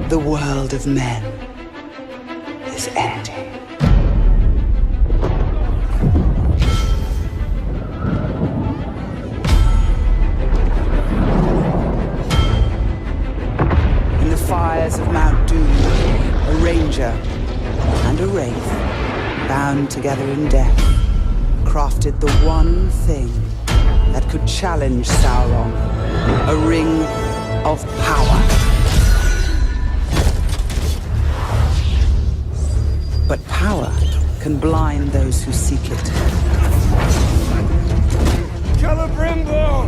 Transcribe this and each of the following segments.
The world of men is ending. In the fires of Mount Doom, a ranger and a wraith, bound together in death, crafted the one thing that could challenge Sauron, a ring of power. But power can blind those who seek it. Celebrimbor!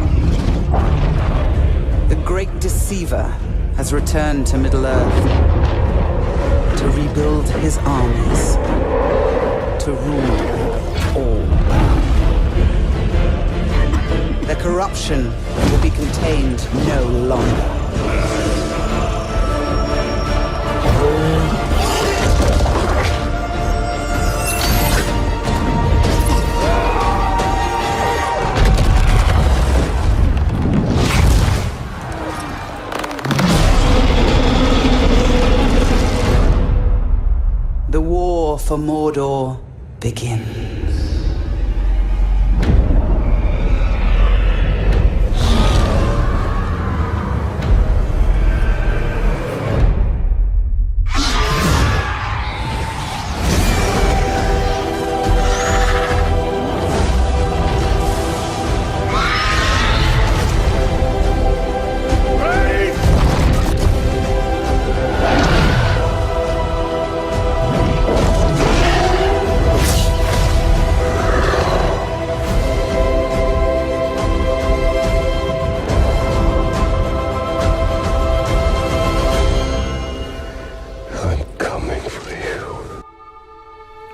The great deceiver has returned to Middle-earth to rebuild his armies, to rule all. The corruption will be contained no longer. The war for Mordor begins.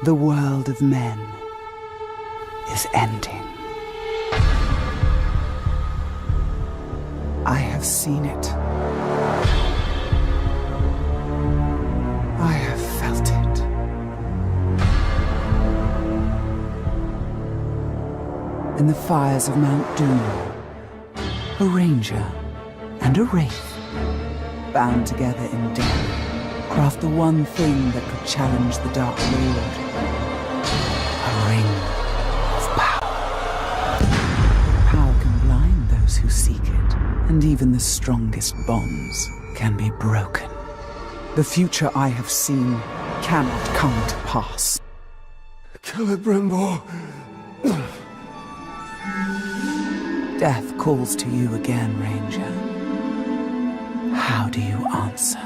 The world of men is ending. I have seen it. I have felt it. In the fires of Mount Doom, a ranger and a wraith, bound together in death, craft the one thing that could challenge the Dark Lord. A ring of power. Power can blind those who seek it, and even the strongest bonds can be broken. The future I have seen cannot come to pass. Celebrimbor! Death calls to you again, Ranger. How do you answer?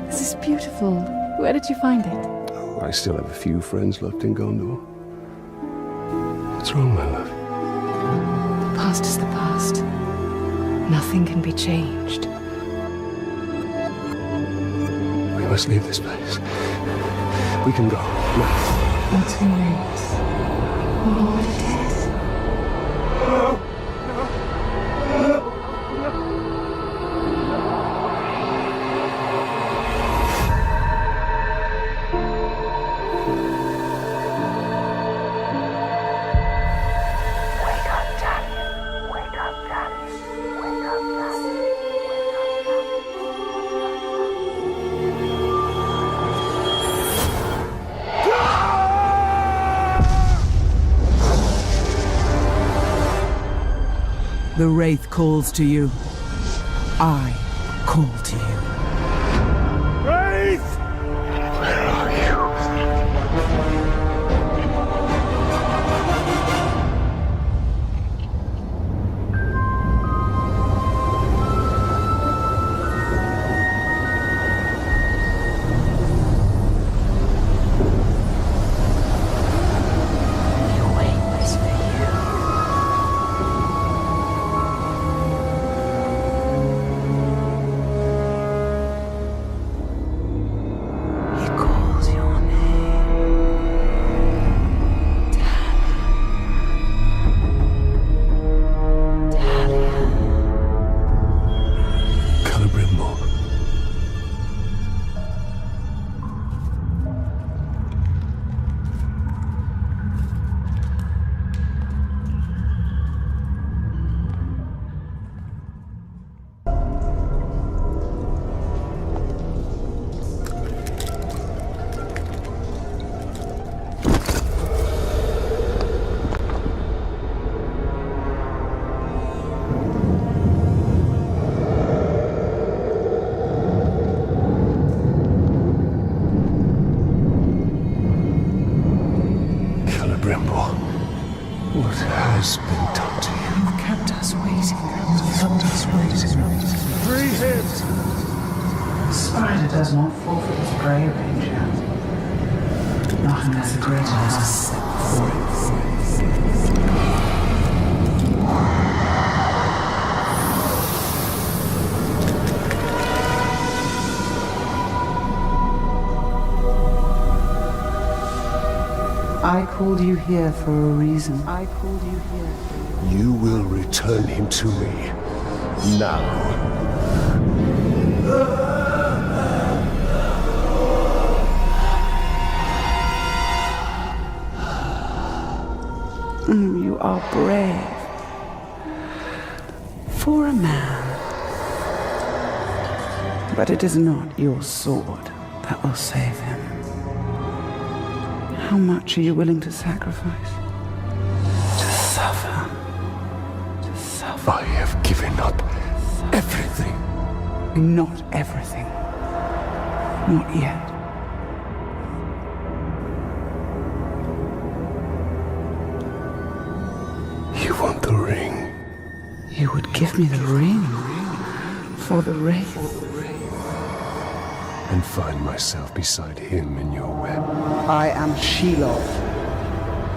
This is beautiful. Where did you find it? Oh, I still have a few friends left in Gondor. What's wrong, my love? The past is the past. Nothing can be changed. We must leave this place. We can go now. Not too late. We're already dead. The Wraith calls to you. I call to you. Wraith! Where are you? He calls spider does not forfeit its prey, Ranger. Not unless a greater has set before it. I called you here for a reason. I called you here. You will return him to me. Now. You are brave. For a man. But it is not your sword that will save him. How much are you willing to sacrifice? To suffer. To suffer. I have given up everything. Not everything. Not yet. You want the ring? You would give me the ring for the wraith. And find myself beside him in your web. I am Shelob,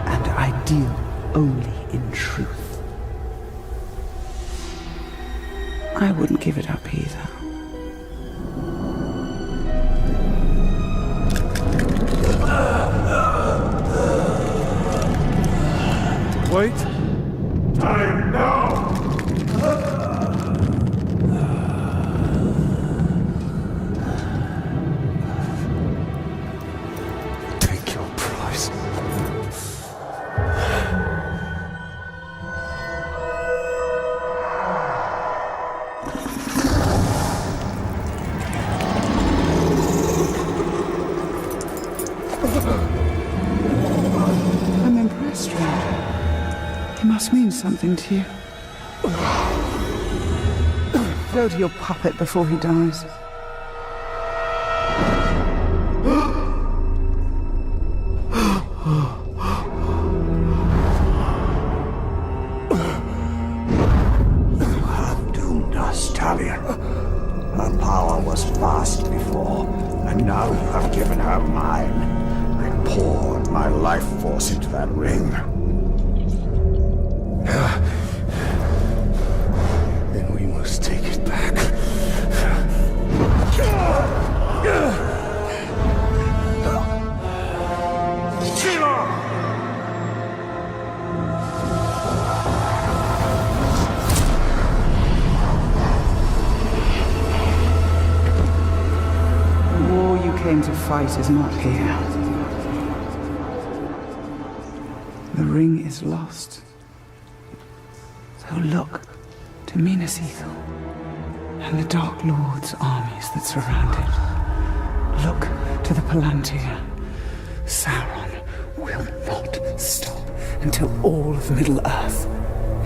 and I deal only in truth. I wouldn't give it up either. Wait. Time now! I'm impressed, Ranger. He must mean something to you. Go to your puppet before he dies. You have doomed us, Talion. Her power was vast before, and now you have given her mine. I poured my life force into that ring. Then we must take it back. The war you came to fight is not here. The ring is lost. So look to Minas Ithil and the Dark Lord's armies that surround it. Look to the Palantir. Sauron will not stop until all of Middle-earth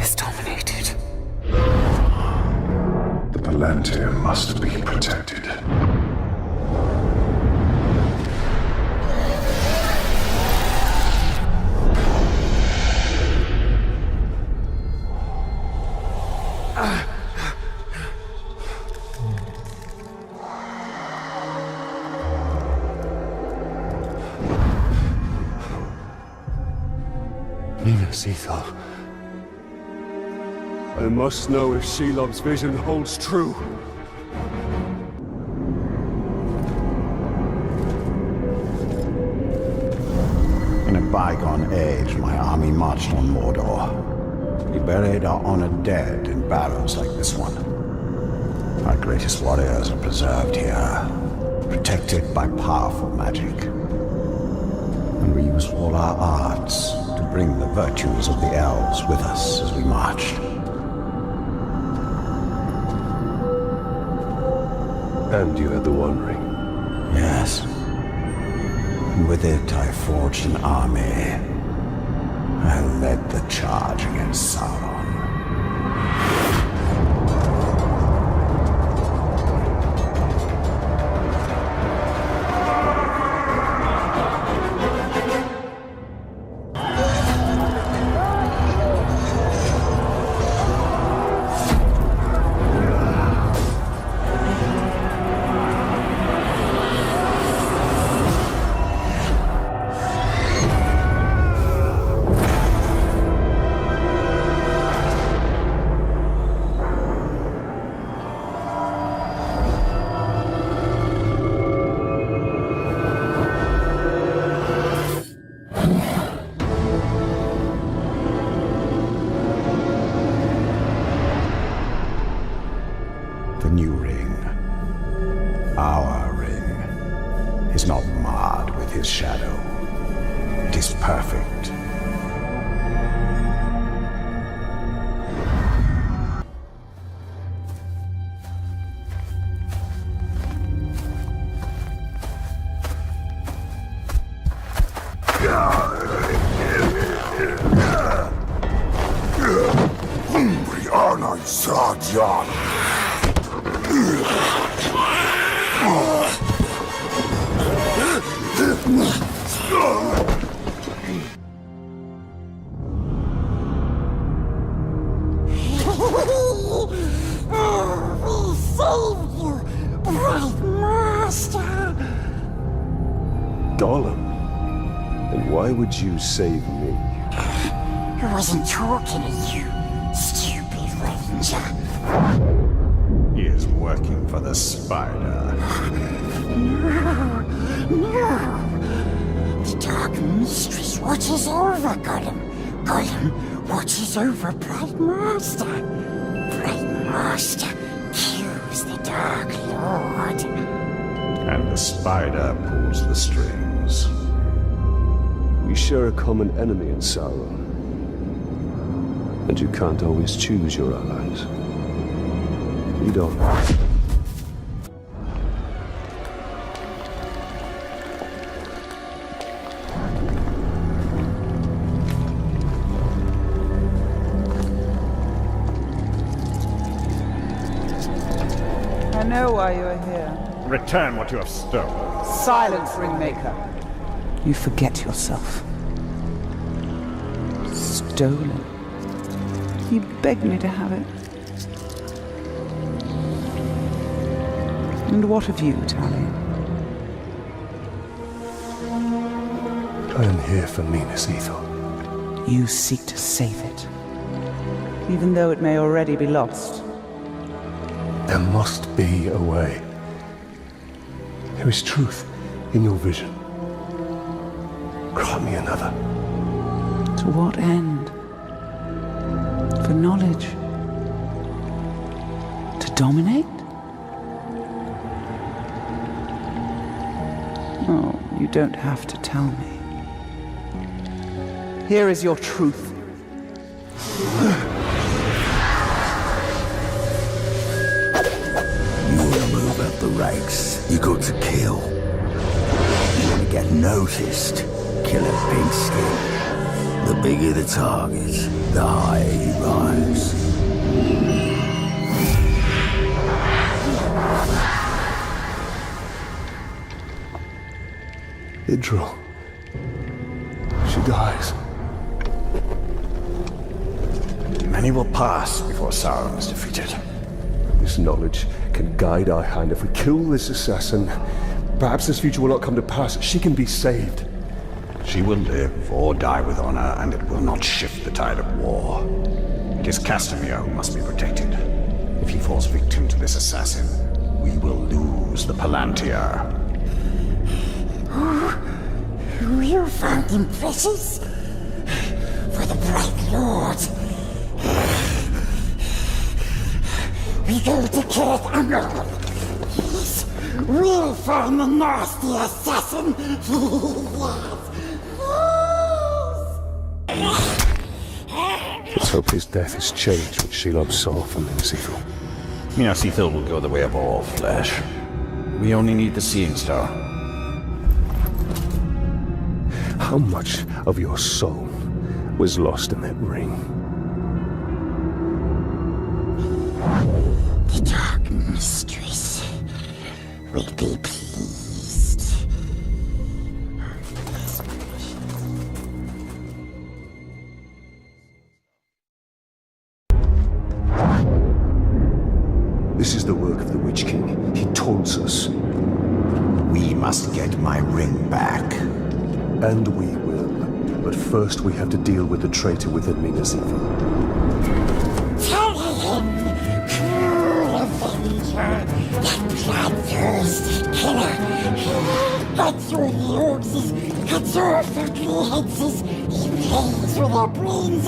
is dominated. The Palantir must be protected. Minas Ithil. I must know if Shelob's vision holds true. In a bygone age, my army marched on Mordor. We buried our honored dead in barrows like this one. Our greatest warriors are preserved here, protected by powerful magic. And we used all our arts to bring the virtues of the elves with us as we marched. And you had the One Ring. Yes. And with it, I forged an army. I led the charge against Sauron. Our ring is not marred with his shadow. It is perfect. Would you save me? I wasn't talking to you, stupid ranger. He is working for the spider. No. The dark mistress watches over Gollum. Gollum watches over Bright Master. Bright Master kills the Dark Lord. And the spider pulls the strings. We share a common enemy in Sauron. And you can't always choose your allies. You don't. I know why you are here. Return what you have stolen. Silence, Ringmaker. You forget yourself. Stolen. He begged me to have it. And what of you, Tally? I am here for Minas Ithil. You seek to save it, even though it may already be lost. There must be a way. There is truth in your vision. Grant me another. To what end? For knowledge? To dominate? Oh, you don't have to tell me. Here is your truth. You want to move up the ranks. You got to kill. You want to get noticed. Kill a big skin. The bigger the target, the higher you rise. Idril. She dies. Many will pass before Sauron is defeated. This knowledge can guide our hand. If we kill this assassin, perhaps this future will not come to pass. She can be saved. She will live or die with honor, and it will not shift the tide of war. It is Castamere who must be protected. If he falls victim to this assassin, we will lose the Palantir. You found him precious? For the Bright Lord. We go to Kirith Angol. Yes, we'll find the nasty assassin. Let's hope his death has changed what Shelob saw from Minas Ithil. Minas Ithil will go the way of all flesh. We only need the Seeing Star. How much of your soul was lost in that ring? The Dark Mistress will be pleased. This is the work of the Witch King. He taunts us. We must get my ring back. And we will. But first we have to deal with the traitor within Minas Ithil. Tell him, cruel avenger, that bloodthirsty killer. Cuts through the orcs, cuts off their clear heads, he plays with their brains,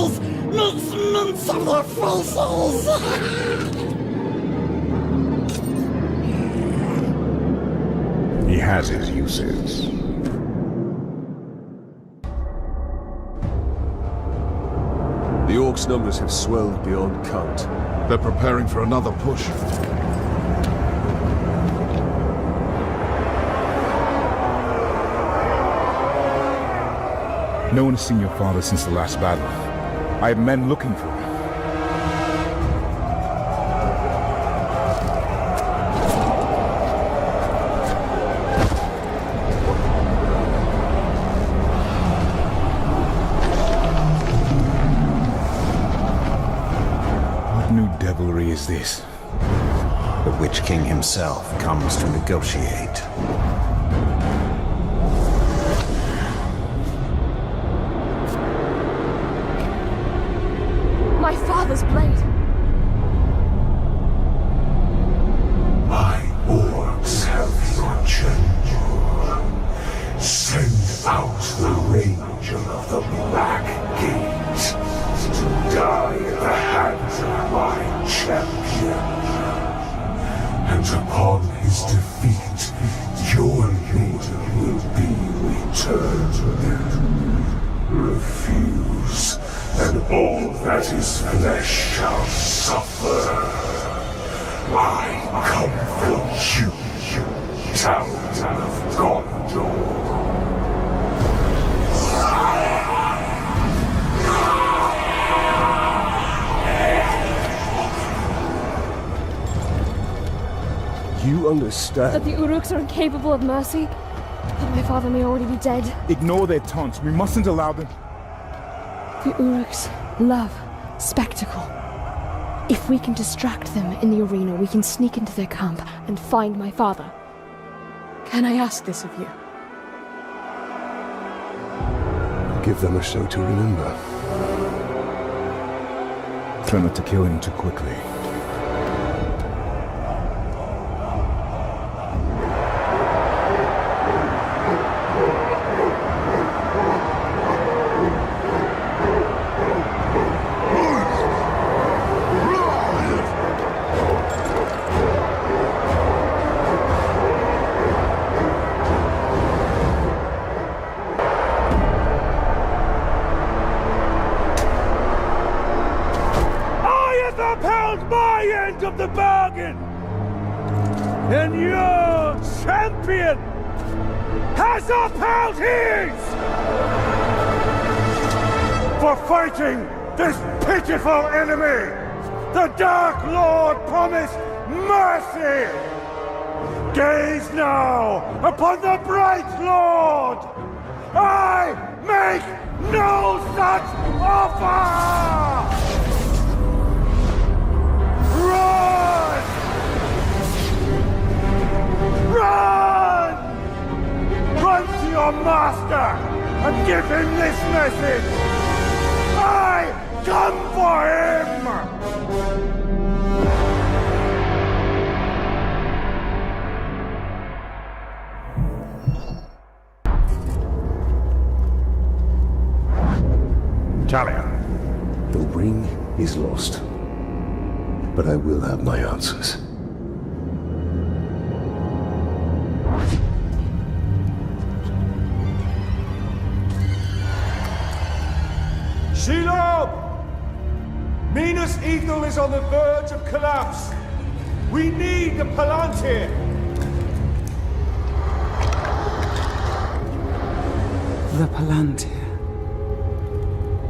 makes mince of their faces. has his uses. The Orcs' numbers have swelled beyond count. They're preparing for another push. No one has seen your father since the last battle. I have men looking for him. What new devilry is this? The Witch King himself comes to negotiate. My father's blade. My orcs have your chamber. Send out the ranger of the Black Gate to die at the hands of my champion. And upon his defeat, your leader will be returned. Refuse, and all that is flesh shall suffer. I comfort you, town of Gondor. You understand? That the Uruks are incapable of mercy? That my father may already be dead? Ignore their taunts. We mustn't allow them. The Uruks love spectacle. If we can distract them in the arena, we can sneak into their camp and find my father. Can I ask this of you? Give them a show to remember. Try not to kill him too quickly. Of the bargain, and your champion has upheld his for fighting this pitiful enemy. The Dark Lord promised mercy. Gaze now upon the Bright Lord. I make no such offer. Run! Run! Run to your master and give him this message. I come for him! Talia. The ring is lost. But I will have my answers. Shelob! Minas Ethel is on the verge of collapse. We need the Palantir. The Palantir.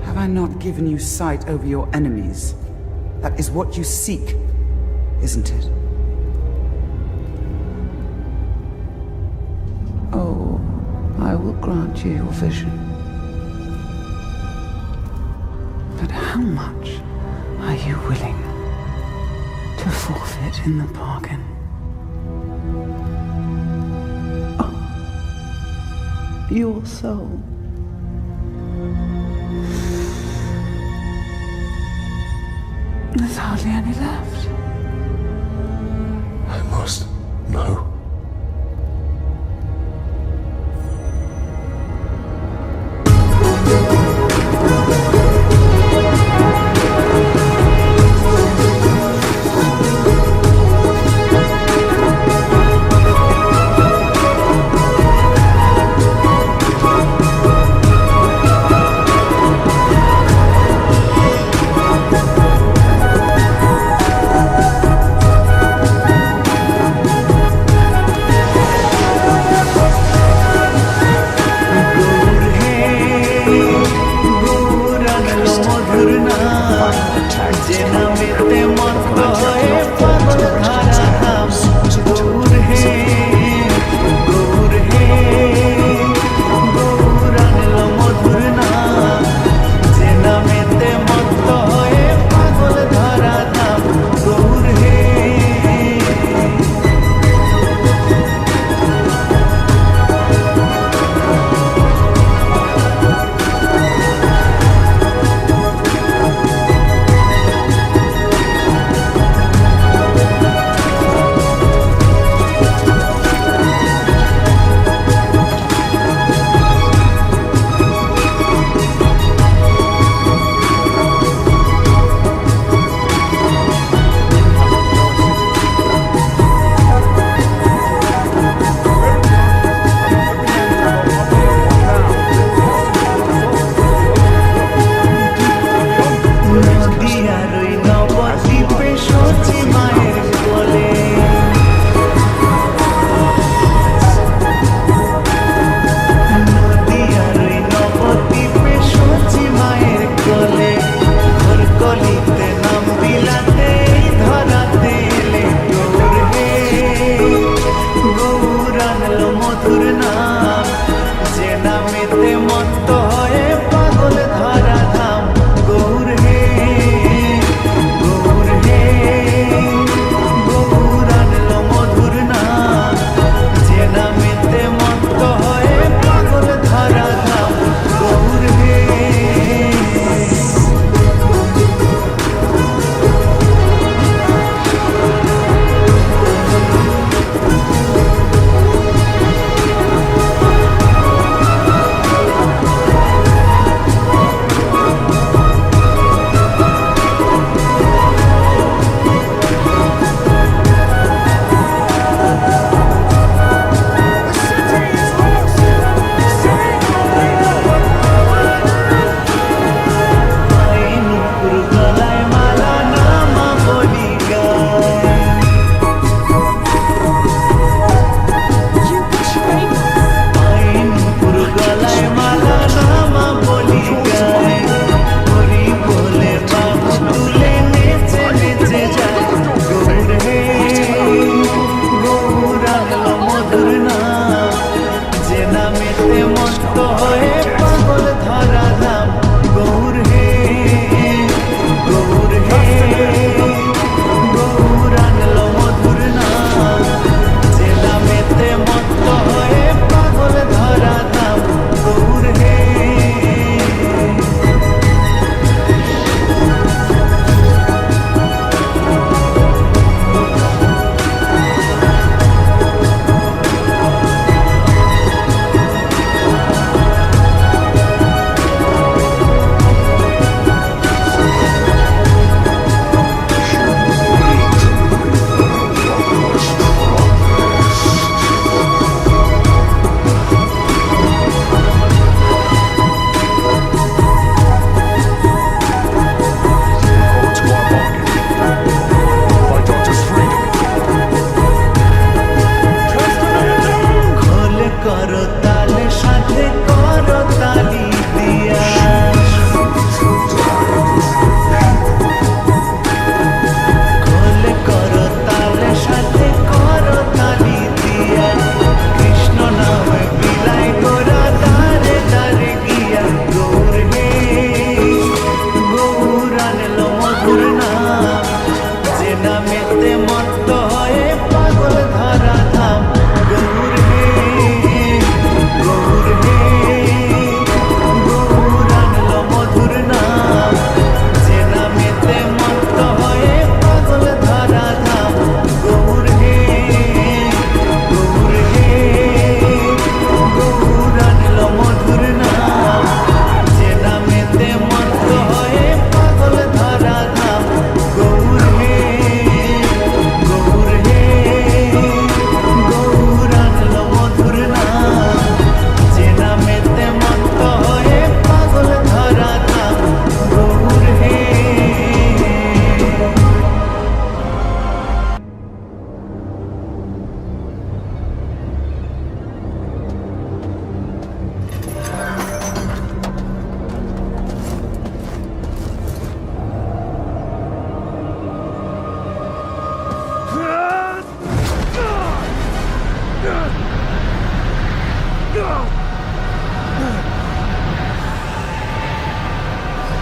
Have I not given you sight over your enemies? That is what you seek, isn't it? Oh, I will grant you your vision. But how much are you willing to forfeit in the bargain? Oh, your soul. There's hardly any left. I must know. মধুর নাম যে নামেতে মত্ত হয়ে পাগল ধরা ধাম গৌর হে গৌর হে গৌর আনলো মধুর নাম যে নামেতে মত্ত হয়ে পাগল ধরা ধাম গৌর হে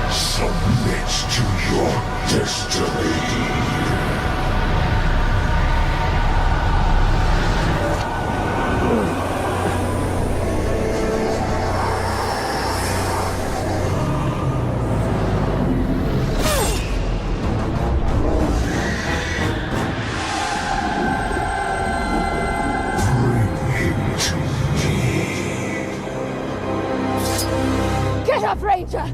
Submit to your destiny. Get up, Ranger!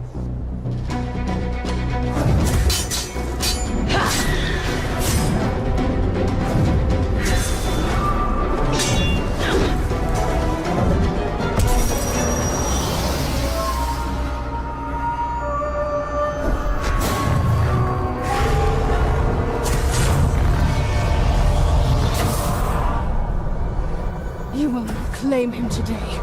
You will not claim him today.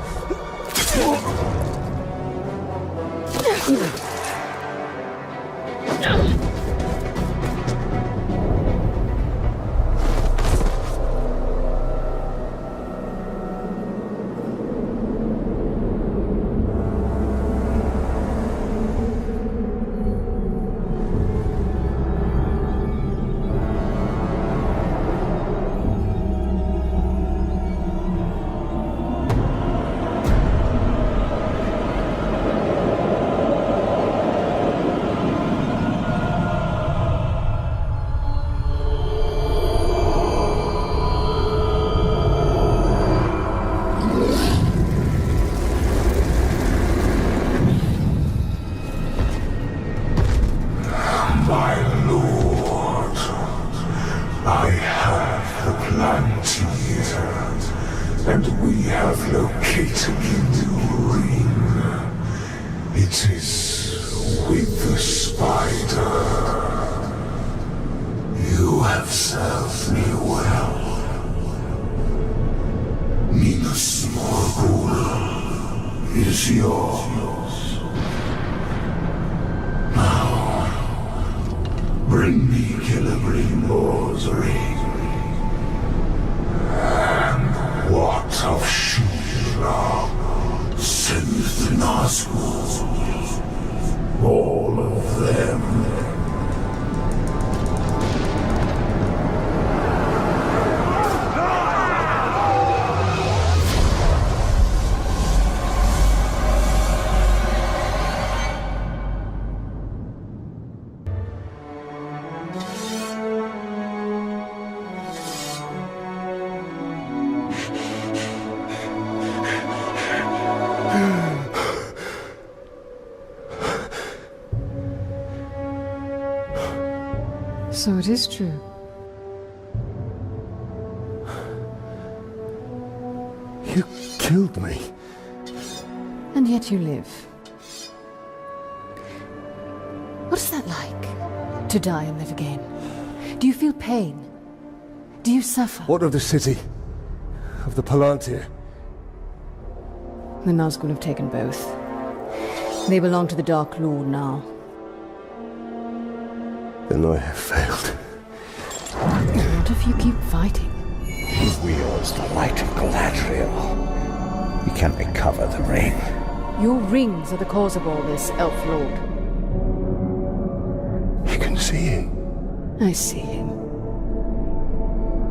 And we have located the new ring. It is with the spider. You have served me well. Minus Morgul is yours. Now, bring me Killigremore's ring. And what of Shura send the Nazgûl. All of them. So it is true. You killed me. And yet you live. What is that like? To die and live again? Do you feel pain? Do you suffer? What of the city? Of the Palantir? The Nazgûl have taken both. They belong to the Dark Lord now. Then I have failed. What if you keep fighting? He wields the light of Galadriel. We can recover the ring. Your rings are the cause of all this, Elf Lord. You can see him. I see him.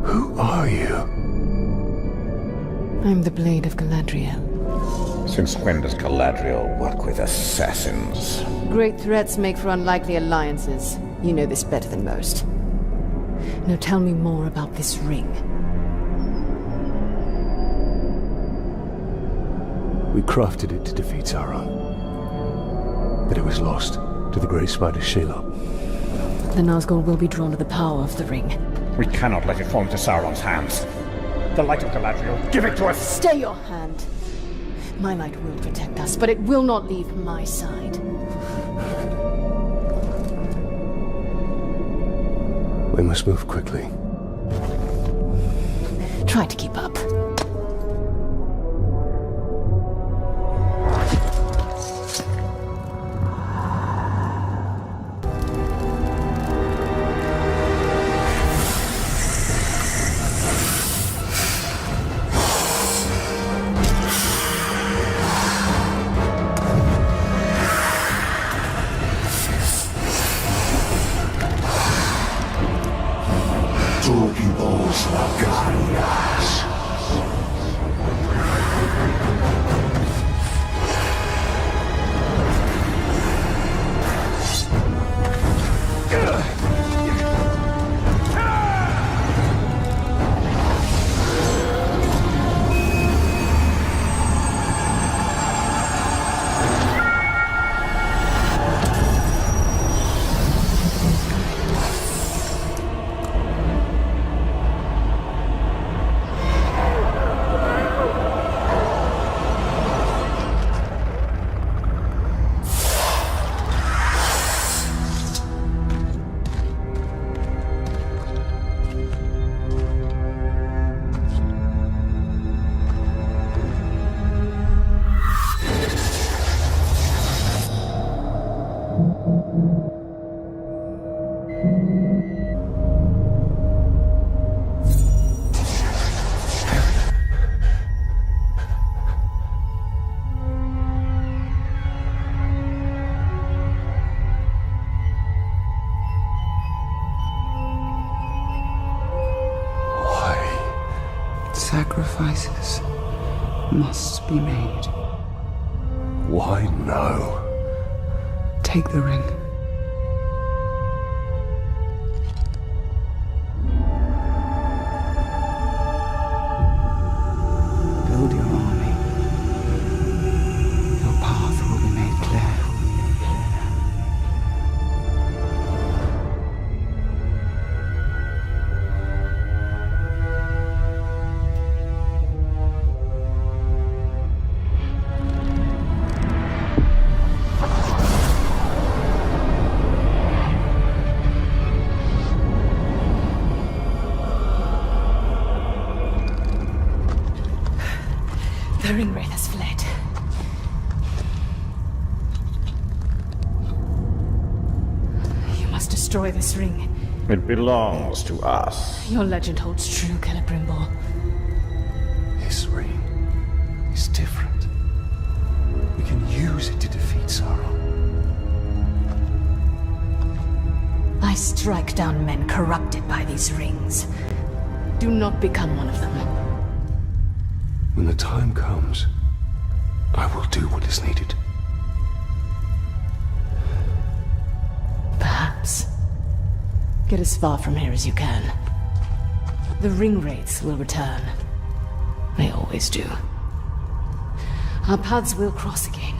Who are you? I'm the Blade of Galadriel. Since when does Galadriel work with assassins? Great threats make for unlikely alliances. You know this better than most. Now tell me more about this ring. We crafted it to defeat Sauron. But it was lost to the Grey Spider Shelob. The Nazgûl will be drawn to the power of the ring. We cannot let it fall into Sauron's hands. The light of Galadriel, give it to us! Stay your hand. My light will protect us, but it will not leave my side. We must move quickly. Try to keep up. Sacrifices must be made. Why no? Take the ring. Build your army. Your path will be made clear. The ringwraith has fled. You must destroy this ring. It belongs to us. Your legend holds true, Celebrimbor. This ring strike down men corrupted by these rings. Do not become one of them. When the time comes, I will do what is needed. Perhaps. Get as far from here as you can. The ring wraiths will return. They always do. Our paths will cross again.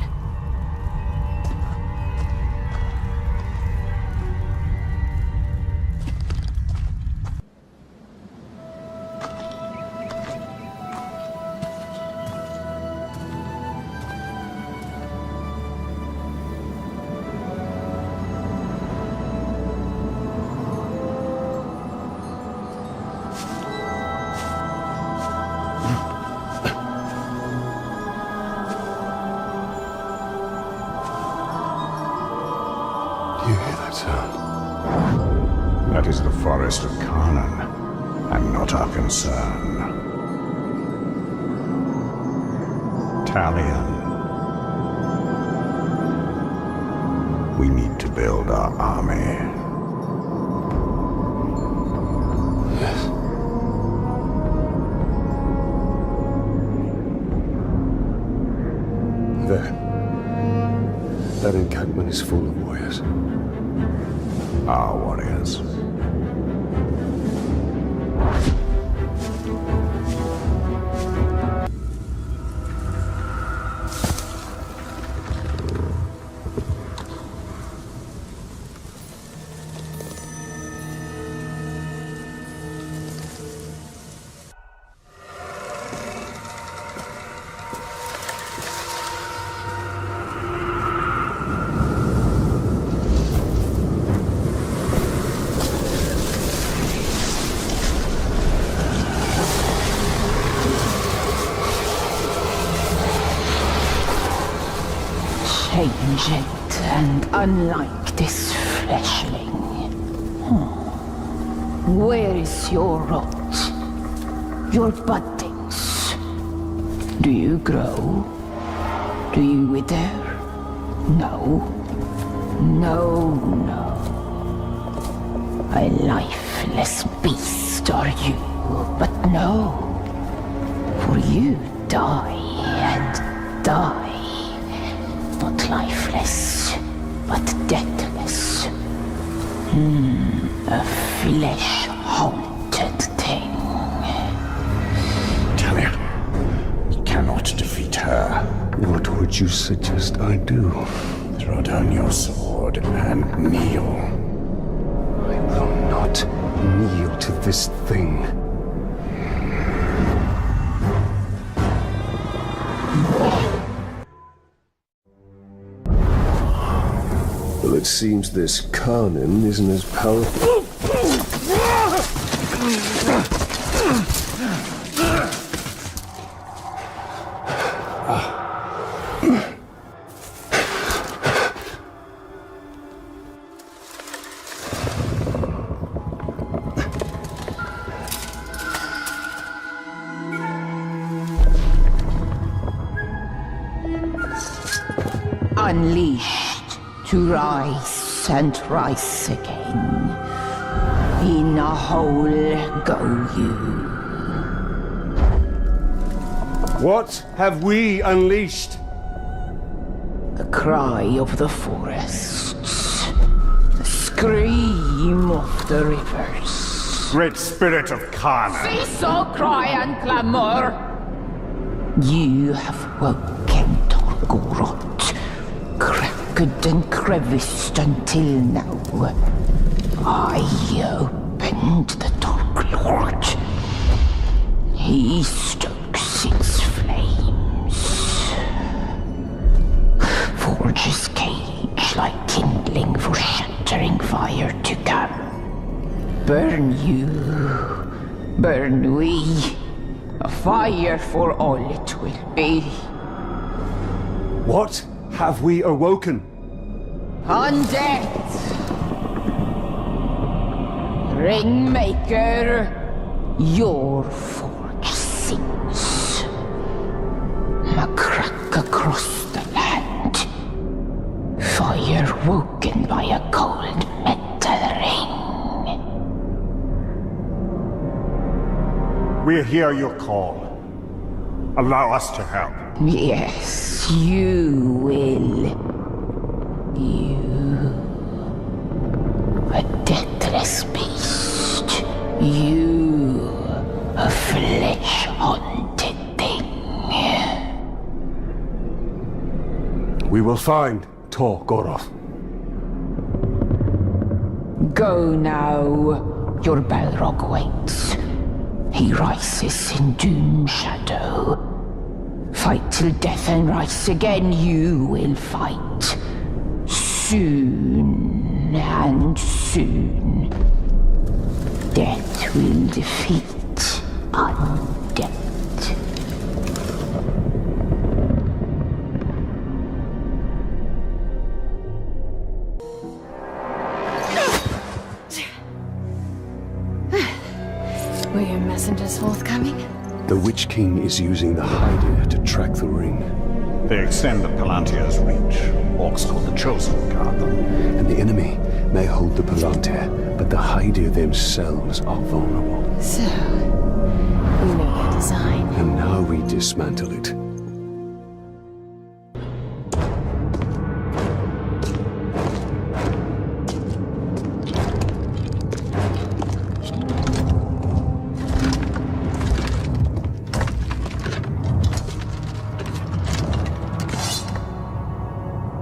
That is the forest of Canaan, and not our concern. Talion. We need to build our army. Yes. There. That encampment is full of warriors. Our warriors. Changed and unlike this fleshling. Where is your rot? Your buddings? Do you grow? Do you wither? No. No, no. A lifeless beast are you, but no. For you die and die. Not lifeless, but deathless. A flesh-haunted thing. Talia, we cannot defeat her. What would you suggest I do? Throw down your sword and kneel. I will not kneel to this thing. Well, it seems this Carnin isn't as powerful. Unleashed to rise and rise again. In a hole go you. What have we unleashed? The cry of the forests. The scream of the rivers. Great spirit of Canaan. Cease all cry and clamor. You have woken Torgorot. Cracked and creviced until now. I opened the Dark Lord. He stokes its flames. Forges cage like kindling for shattering fire to come. Burn you, burn we. A fire for all it will be. What have we awoken? Undead! Ringmaker, your forge sings. A crack across the land. Fire woken by a cold metal ring. We hear your call. Allow us to help. Yes, you will. You, a deathless beast. You, a flesh-haunted thing. We will find Tor Goroth. Go now. Your Balrog waits. He rises in doom shadow. Fight till death and rise again. You will fight. Soon and soon. Death will defeat undead. Were your messengers forthcoming? The Witch King is using the Hydir to track the ring. They extend the Palantir's reach. Orcs called the Chosen guard them. And the enemy may hold the Palantir, but the Hydir themselves are vulnerable. So, we know your design. And now we dismantle it.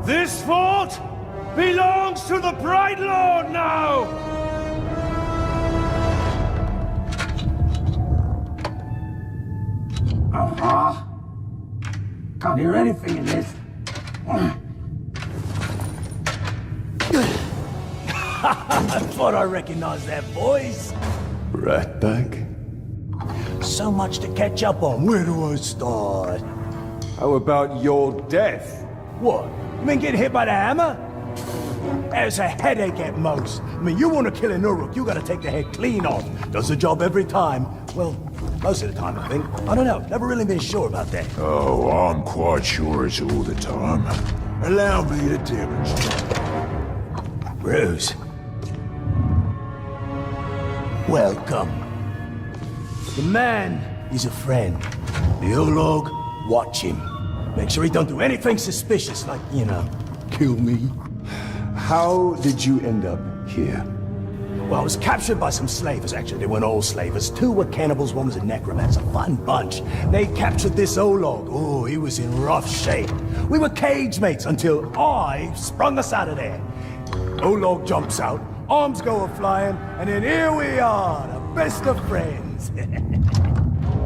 This fort belongs to the Bright Lord now! Can't hear anything in this. I thought I recognized that voice. Ratbag? So much to catch up on. Where do I start? How about your death? What? You mean getting hit by the hammer? There's a headache at most. I mean, you want to kill an Uruk, you gotta take the head clean off. Does the job every time. Well, most of the time, I think. I don't know. Never really been sure about that. Oh, I'm quite sure it's all the time. Allow me to demonstrate. Bruce. Welcome. The man is a friend. The Olog, watch him. Make sure he don't do anything suspicious, like, you know, kill me. How did you end up here? Well, I was captured by some slavers, actually. They weren't all slavers. 2 were cannibals, 1 was a necromancer. Fun bunch. They captured this Olog. Oh, he was in rough shape. We were cage mates until I sprung us out of there. Olog jumps out, arms go a-flying, and then here we are, the best of friends.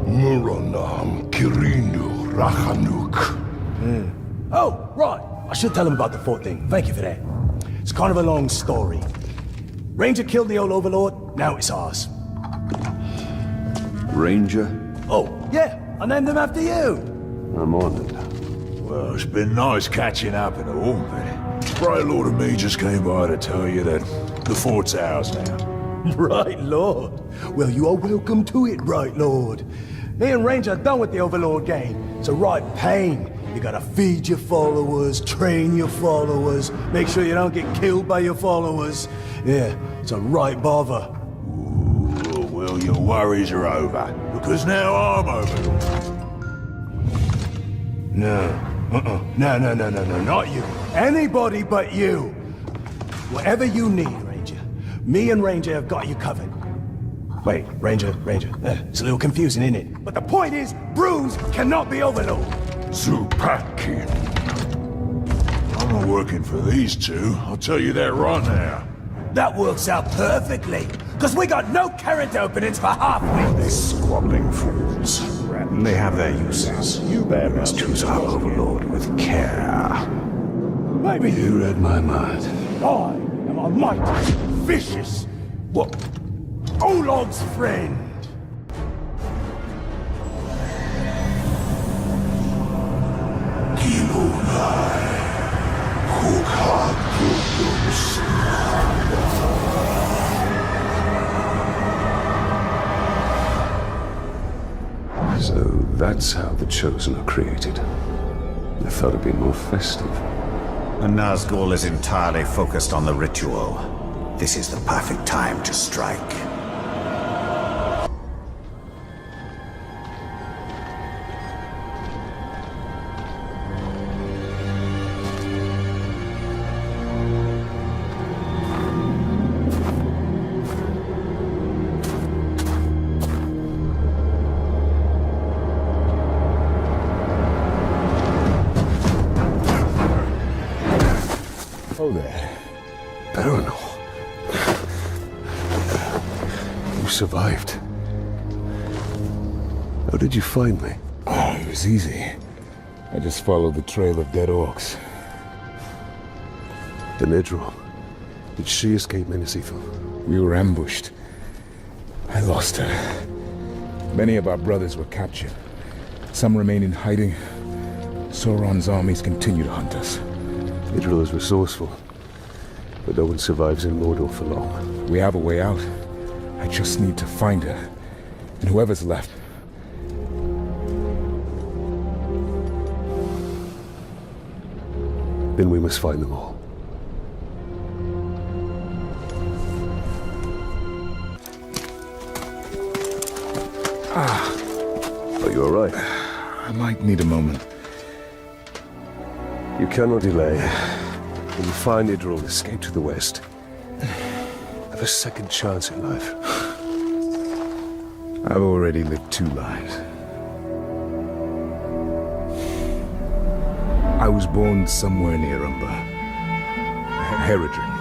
Muranam Kirinu Rahanuk. Oh, right. I should tell him about the fort thing. Thank you for that. It's kind of a long story. Ranger killed the old overlord, now it's ours. Ranger? Oh, yeah, I named him after you. I'm honored. Well, it's been nice catching up and all, but Bright Lord and me just came by to tell you that the fort's ours now. Right, Lord. Well, you are welcome to it, Bright Lord. Me and Ranger are done with the Overlord game. It's a right pain. You gotta feed your followers, train your followers, make sure you don't get killed by your followers. Yeah, it's a right bother. Ooh, well, your worries are over, because now I'm Overlord. No, no, not you. Anybody but you. Whatever you need, Ranger. Me and Ranger have got you covered. Wait, Ranger. It's a little confusing, isn't it? But the point is, Bruce cannot be Overlord. Zupakin. I'm not working for these 2, I'll tell you that right now. That works out perfectly, because we got no character openings for half-wits. These squabbling fools. They have their uses. You must choose our overlord with care. Maybe You read my mind. I am a mighty, vicious, what? Olog's friend. So that's how the Chosen are created. I thought it'd be more festive. And Nazgul is entirely focused on the ritual. This is the perfect time to strike. Oh there. Baronor. You survived. How did you find me? Oh, it was easy. I just followed the trail of dead orcs. The Nedro. Did she escape Mendocino? We were ambushed. I lost her. Many of our brothers were captured. Some remain in hiding. Sauron's armies continue to hunt us. Idril is resourceful, but no one survives in Mordor for long. We have a way out. I just need to find her. And whoever's left. Then we must find them all. Are you all right? I might need a moment. You cannot delay. When you find Idril, escape to the west. Have a second chance in life. I've already lived 2 lives. I was born somewhere near Umber. Herodrin.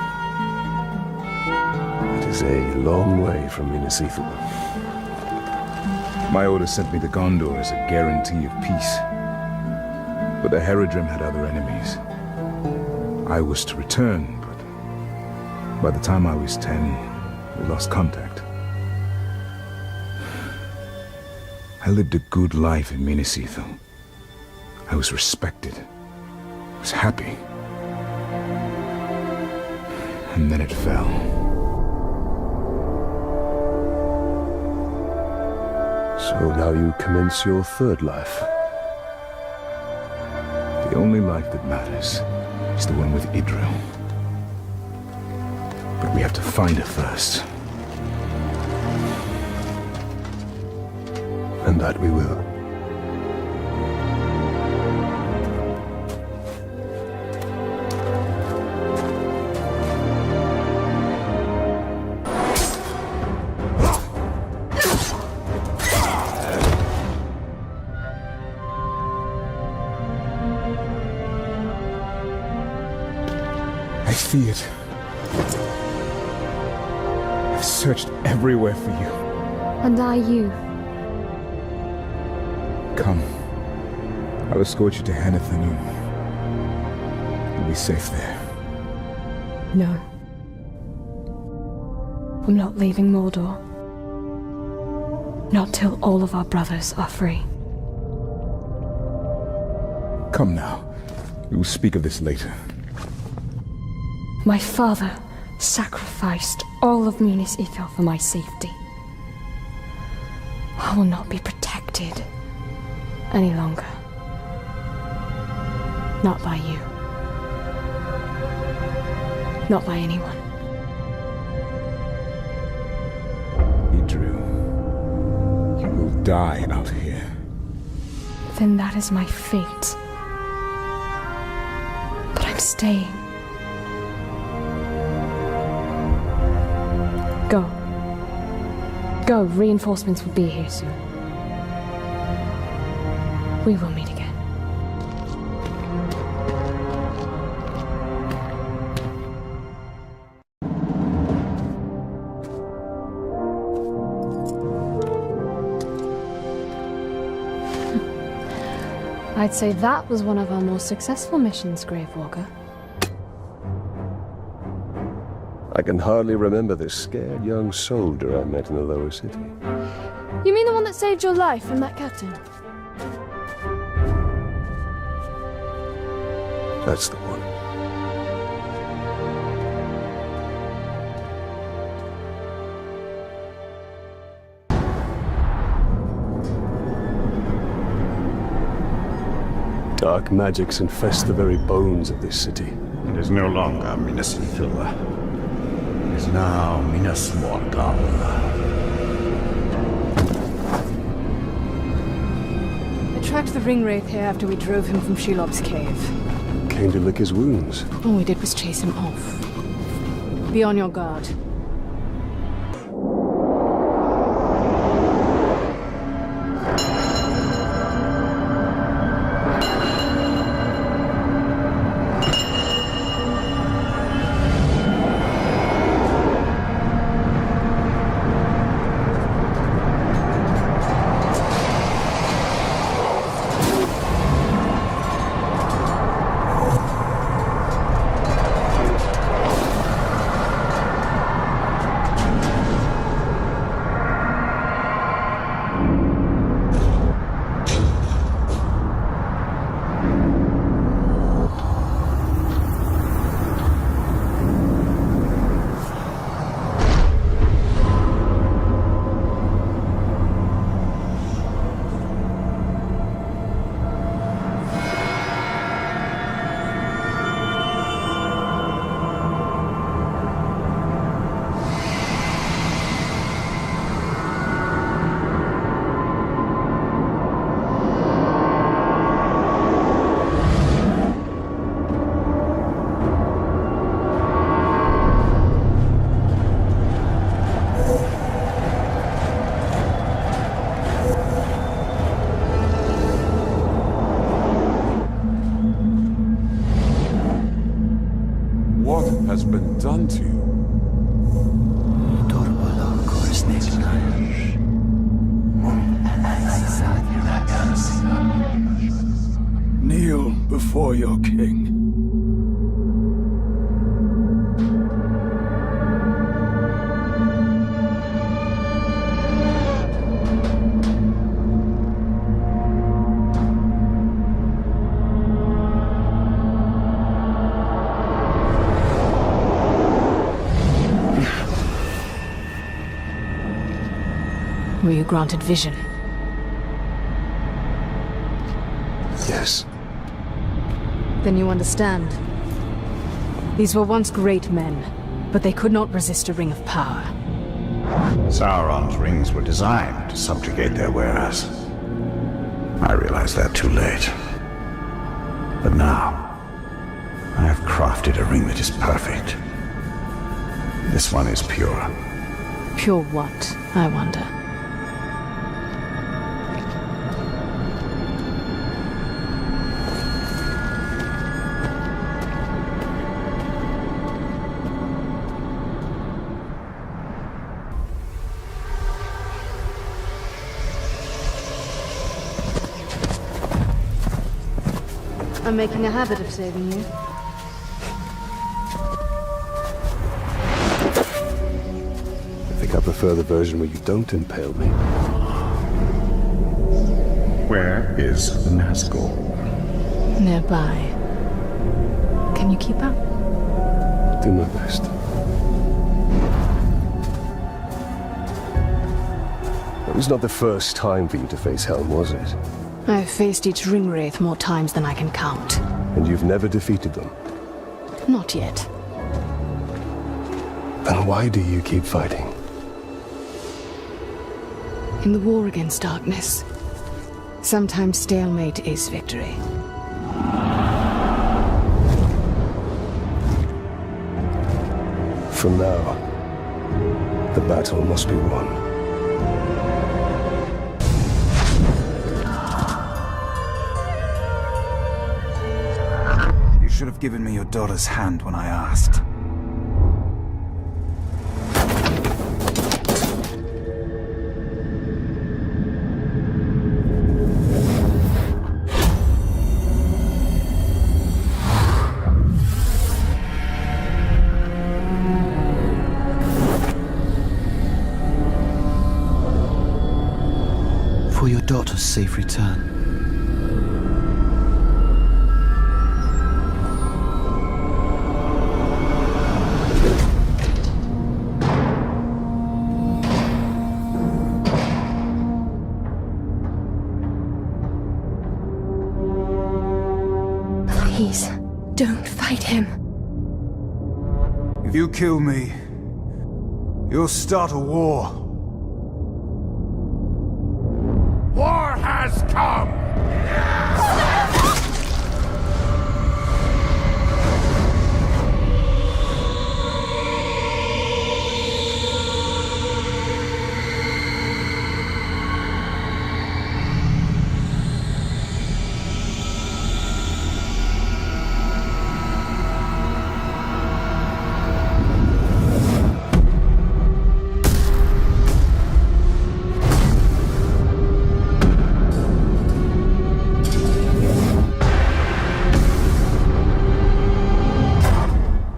It is a long way from Mendocino. My order sent me to Gondor as a guarantee of peace. But the Herodrim had other enemies. I was to return, but by the time I was 10, we lost contact. I lived a good life in Mendocino. I was respected. I was happy. And then it fell. So now you commence your third life. The only life that matters is the one with Idril. But we have to find her first. And that we will. I see it. I've searched everywhere for you. And I you. Come. I'll escort you to Hanathanum. You'll be safe there. No. I'm not leaving Mordor. Not till all of our brothers are free. Come now. We will speak of this later. My father sacrificed all of Minas Ithil for my safety. I will not be protected any longer. Not by you. Not by anyone. Idril, you will die out here. Then that is my fate. But I'm staying. Go. Go. Reinforcements will be here soon. We will meet again. I'd say that was one of our more successful missions, Gravewalker. I can hardly remember the scared young soldier I met in the lower city. You mean the one that saved your life from that captain? That's the one. Dark magics infest the very bones of this city. It is no longer Minas Ithil. It is now Minas Morgul. I tracked the ringwraith here after we drove him from Shelob's cave. Came to lick his wounds. All we did was chase him off. Be on your guard. has been done to you. Kneel before your king. Were you granted vision? Yes. Then you understand. These were once great men, but they could not resist a ring of power. Sauron's rings were designed to subjugate their wearers. I realized that too late. But now, I have crafted a ring that is perfect. This one is pure. Pure what, I wonder? I'm making a habit of saving you. I think I prefer the version where you don't impale me. Where is the Nazgul? Nearby. Can you keep up? Do my best. It was not the first time for you to face Helm, was it? I've faced each ringwraith more times than I can count. And you've never defeated them? Not yet. Then why do you keep fighting? In the war against darkness, sometimes stalemate is victory. For now, the battle must be won. You should have given me your daughter's hand when I asked. For your daughter's safe return. Please, don't fight him. If you kill me, you'll start a war. War has come!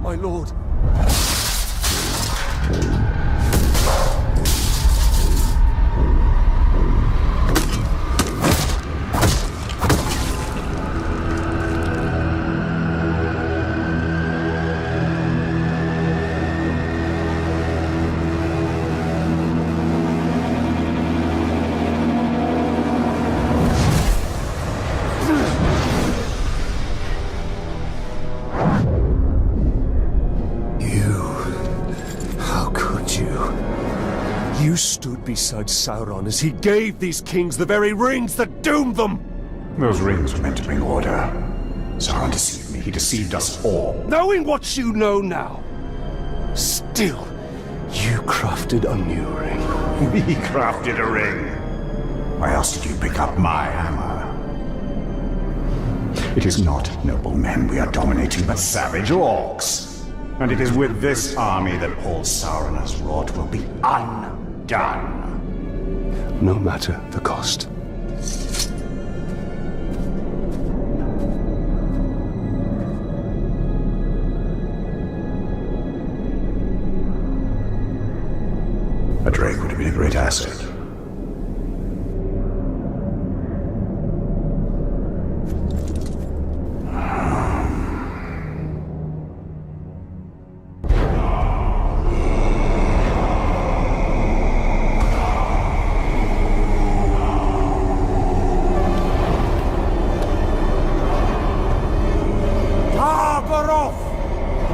My lord. You stood beside Sauron as he gave these kings the very rings that doomed them! Those rings were meant to bring order. Sauron deceived me. He deceived us all. Knowing what you know now, still, you crafted a new ring. We crafted a ring. Why else did you pick up my hammer? It is not noble men we are dominating, but savage orcs. And it is with this army that all Sauron has wrought will be undone. No matter the cost. A Drake would have been a great asset.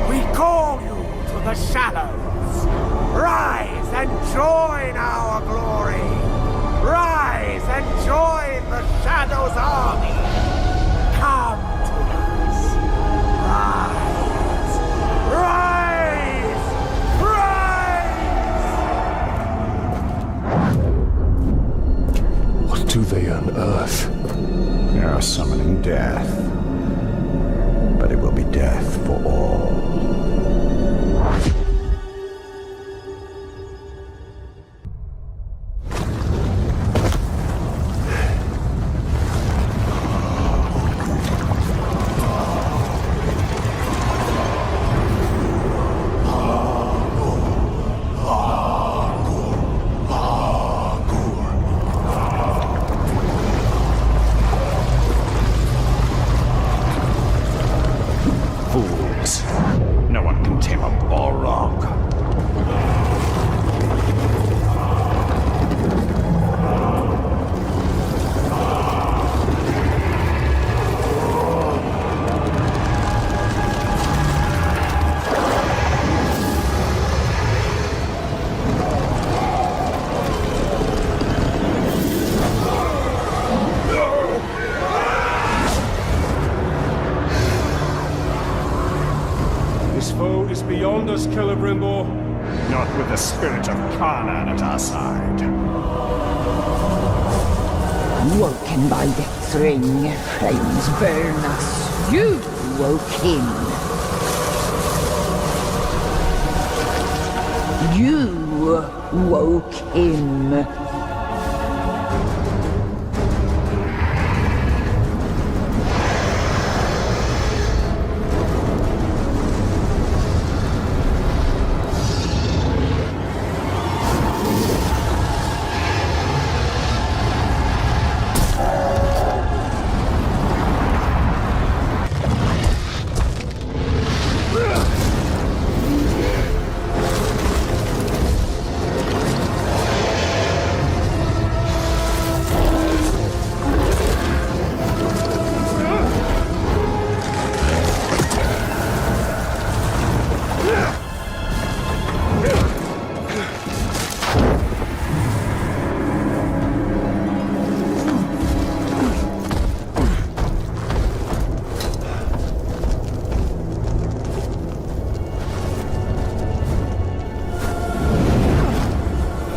We call you to the shadows. Rise and join our glory. Rise and join the Shadow's army. Come to us. Rise. Rise. Rise. What do they unearth? They are summoning death. But it will be death for all. No one can tame a Balrog. This foe is beyond us, Celebrimbor. Not with the spirit of Canaan at our side. Woken by the thring, flames burn us. You woke him. You woke him.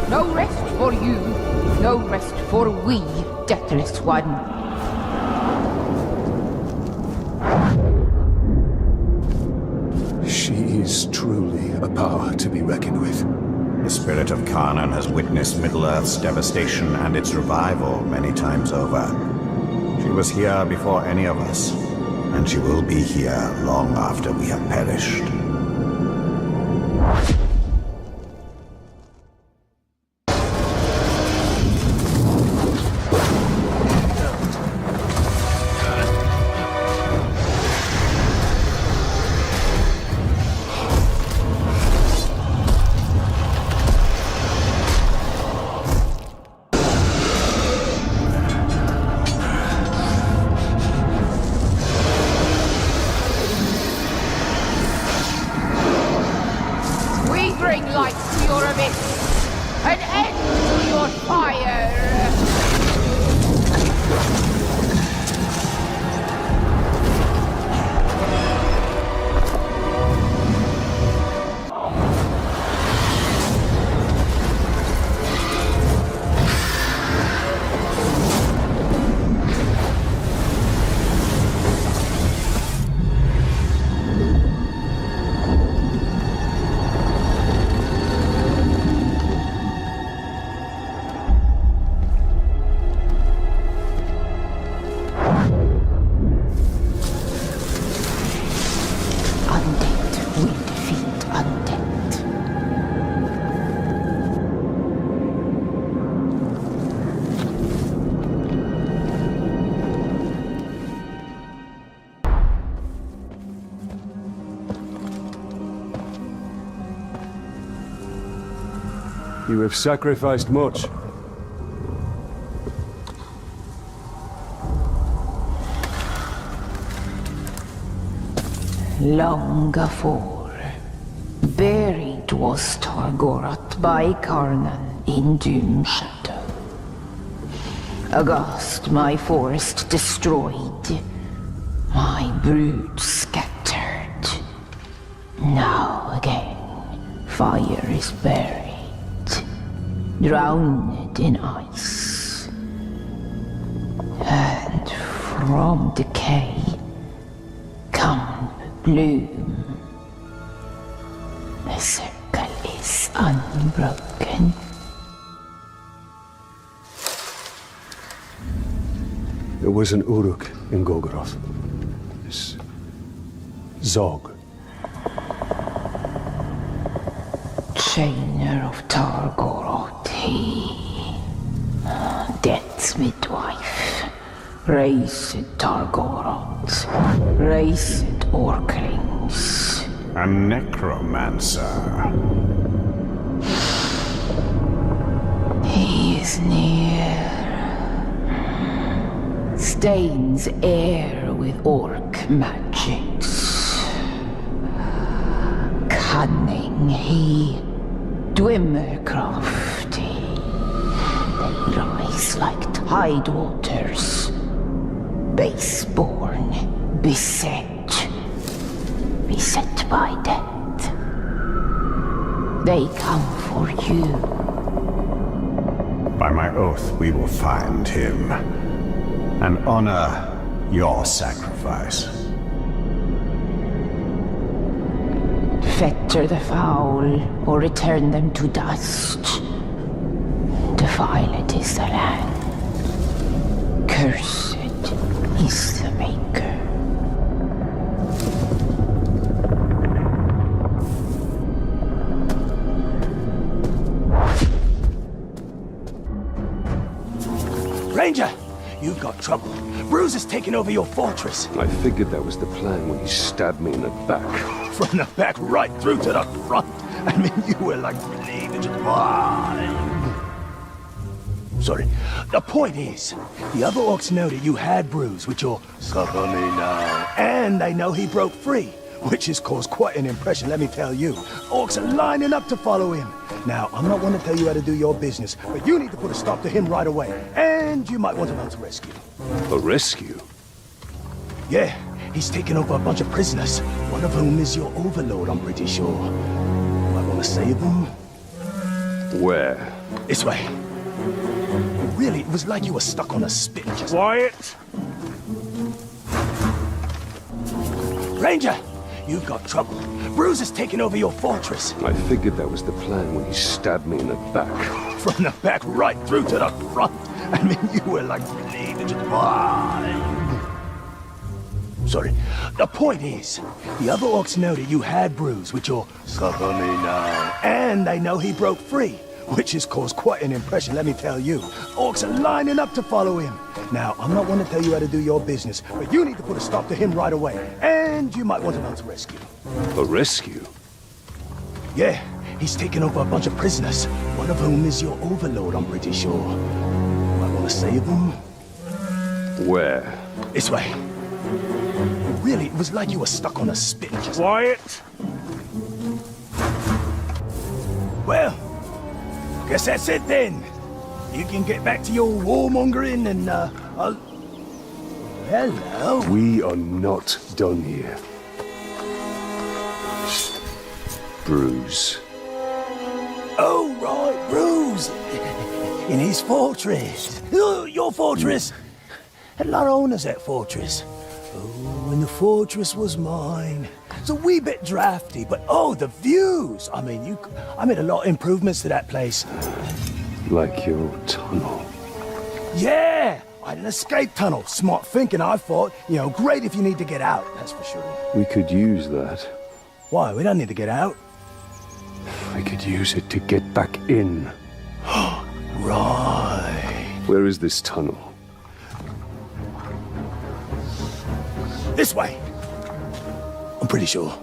No rest for you, no rest for we, deathless one. She is truly a power to be reckoned with. The spirit of Canaan has witnessed Middle-earth's devastation and its revival many times over. She was here before any of us, and she will be here long after we have perished. We You have sacrificed much. Long afore, buried was Targorath by Karnan in doom shadow. Aghast my forest destroyed, my brood scattered. Now again, fire is buried, drowned in ice. And from decay come bloom. The circle is unbroken. There was an Uruk in Golgoroth. This Zog. Chainer of Targoroth, he. Death's midwife. Raised Targoroth. Raised Orklings. A necromancer. He is near. Stains air with orc magics. Cunning he, dwimmer crafty. They rise like tide waters. Baseborn, beset by death. They come for you. By my oath, we will find him and honor your sacrifice. Fetter the foul, or return them to dust. Defiled is the land. Cursed is the maker. Ranger! You've got trouble. Bruce is taking over your fortress. I figured that was the plan when he stabbed me in the back. From the back right through to the front. I mean, you were like bleeding. Sorry. The point is, the other orcs know that you had Bruce with your suffer me now. And they know he broke free, which has caused quite an impression, let me tell you. Orcs are lining up to follow him. Now, I'm not one to tell you how to do your business, but you need to put a stop to him right away. And you might want to mount a rescue. A rescue? Yeah, he's taken over a bunch of prisoners, one of whom is your overlord, I'm pretty sure. Might want to save them? Where? This way. Really, it was like you were stuck on a spit. Quiet! Ranger! You've got trouble. Bruce is taking over your fortress. I figured that was the plan when he stabbed me in the back. From the back right through to the front. I mean, you were like bleeding. Sorry. The point is, the other orcs know that you had Bruce with your suffer me now. And they know he broke free, which has caused quite an impression, let me tell you. Orcs are lining up to follow him. Now, I'm not one to tell you how to do your business, but you need to put a stop to him right away. And you might want to mount a rescue. A rescue? Yeah, he's taken over a bunch of prisoners, one of whom is your overlord, I'm pretty sure. Might want to save them? Where? This way. Really, it was like you were stuck on a spit. Quiet! Well, guess that's it then. You can get back to your warmongering and, Hello? We are not done here. Bruce. Oh, right, Bruce. In his fortress. Your fortress. Had a lot of owners, that fortress. Oh, and the fortress was mine. It's a wee bit drafty, but oh, the views! I mean, I made a lot of improvements to that place. Like your tunnel. Yeah! I had an escape tunnel. Smart thinking, I thought. You know, great if you need to get out, that's for sure. We could use that. Why? We don't need to get out. We could use it to get back in. Right. Where is this tunnel? This way. I'm pretty sure.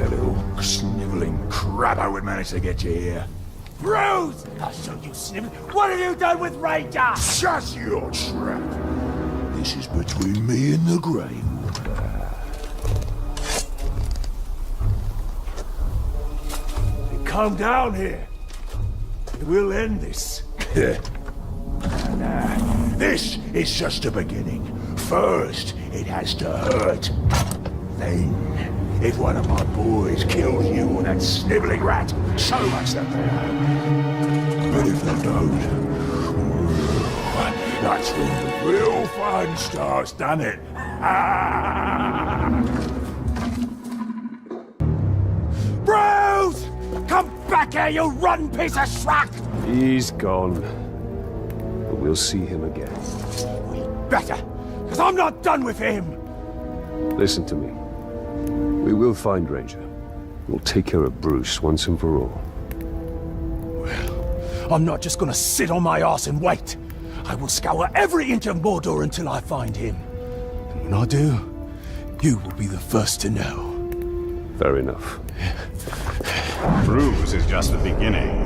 the little snivelling crabber would manage to get you here. Bruce! I'll show you, snivel. What have you done with Rajat? Shut your trap. This is between me and the grave. Come down here. We'll end this. Nah, this is just a beginning. First, it has to hurt. Then, if one of my boys kills you or that sniveling rat, so much the better. But if they don't, that's when the real fun starts, doesn't it? Bruce! Come back here, you rotten piece of schmuck! He's gone. But we'll see him again. We better, because I'm not done with him! Listen to me. We will find Ranger. We'll take care of Bruce once and for all. Well, I'm not just gonna sit on my ass and wait. I will scour every inch of Mordor until I find him. And when I do, you will be the first to know. Fair enough. Bruce is just the beginning.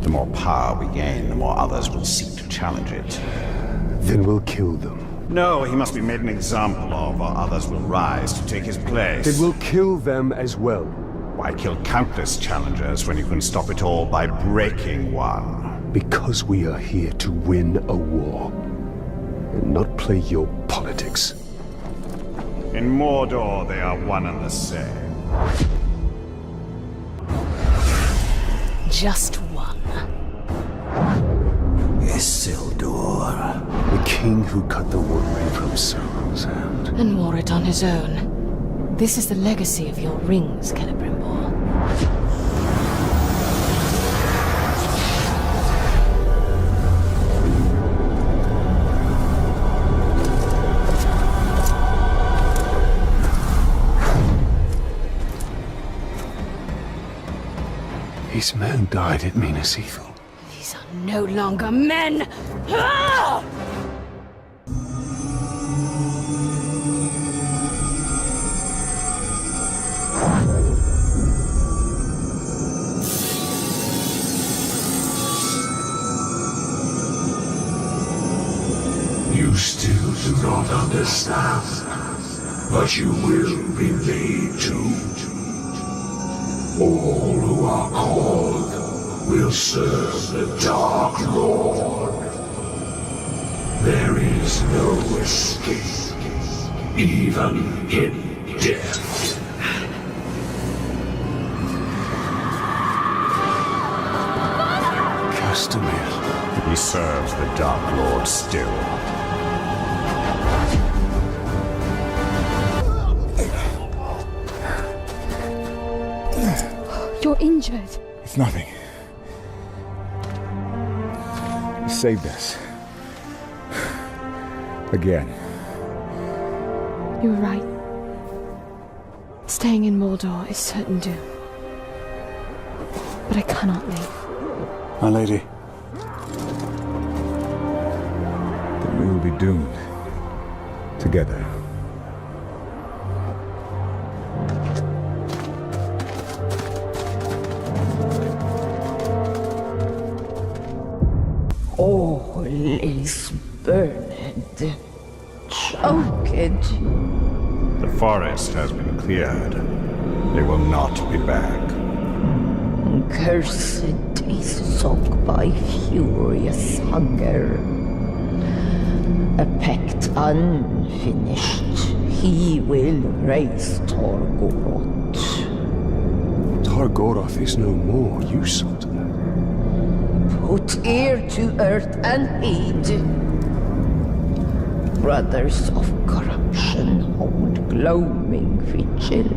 The more power we gain, the more others will seek to challenge it. Then we'll kill them. No, he must be made an example of, or others will rise to take his place. Then we'll kill them as well. Why kill countless challengers when you can stop it all by breaking one? Because we are here to win a war, and not play your politics. In Mordor, they are one and the same. Just one. Isildur. The king who cut the wood from Sauron's hand. And wore it on his own. This is the legacy of your rings, Celebrimbor. These men died at Minas Ithil. These are no longer men! Ah! You still do not understand, but you will be made to. All who are called will serve the Dark Lord. There is no escape, even in death. Castamere. He serves the Dark Lord still. You're injured. It's nothing. You saved us. Again. You were right. Staying in Mordor is certain doom. But I cannot leave. My lady. Then we will be doomed. Together. All is burned, choked. The forest has been cleared. They will not be back. Cursed is sunk by furious hunger. A pact unfinished, he will raise Torgoroth. Targoroth is no more, you saw to that. Put ear to earth and heed. Brothers of corruption hold gloaming vigil.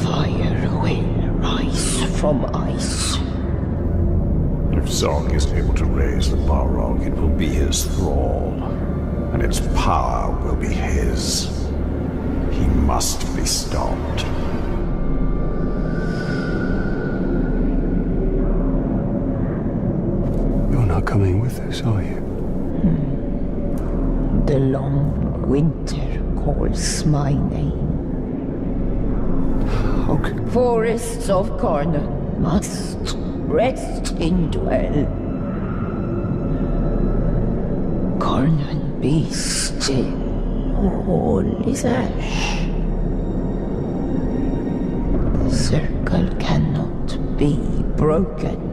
Fire will rise from ice. If Zog is able to raise the Balrog, it will be his thrall. And its power will be his. He must be stopped. You're not coming with us, are you? The long winter calls my name. forests of Cornwall must rest in dwell. Cornwall be still, all is ash. The circle cannot be broken.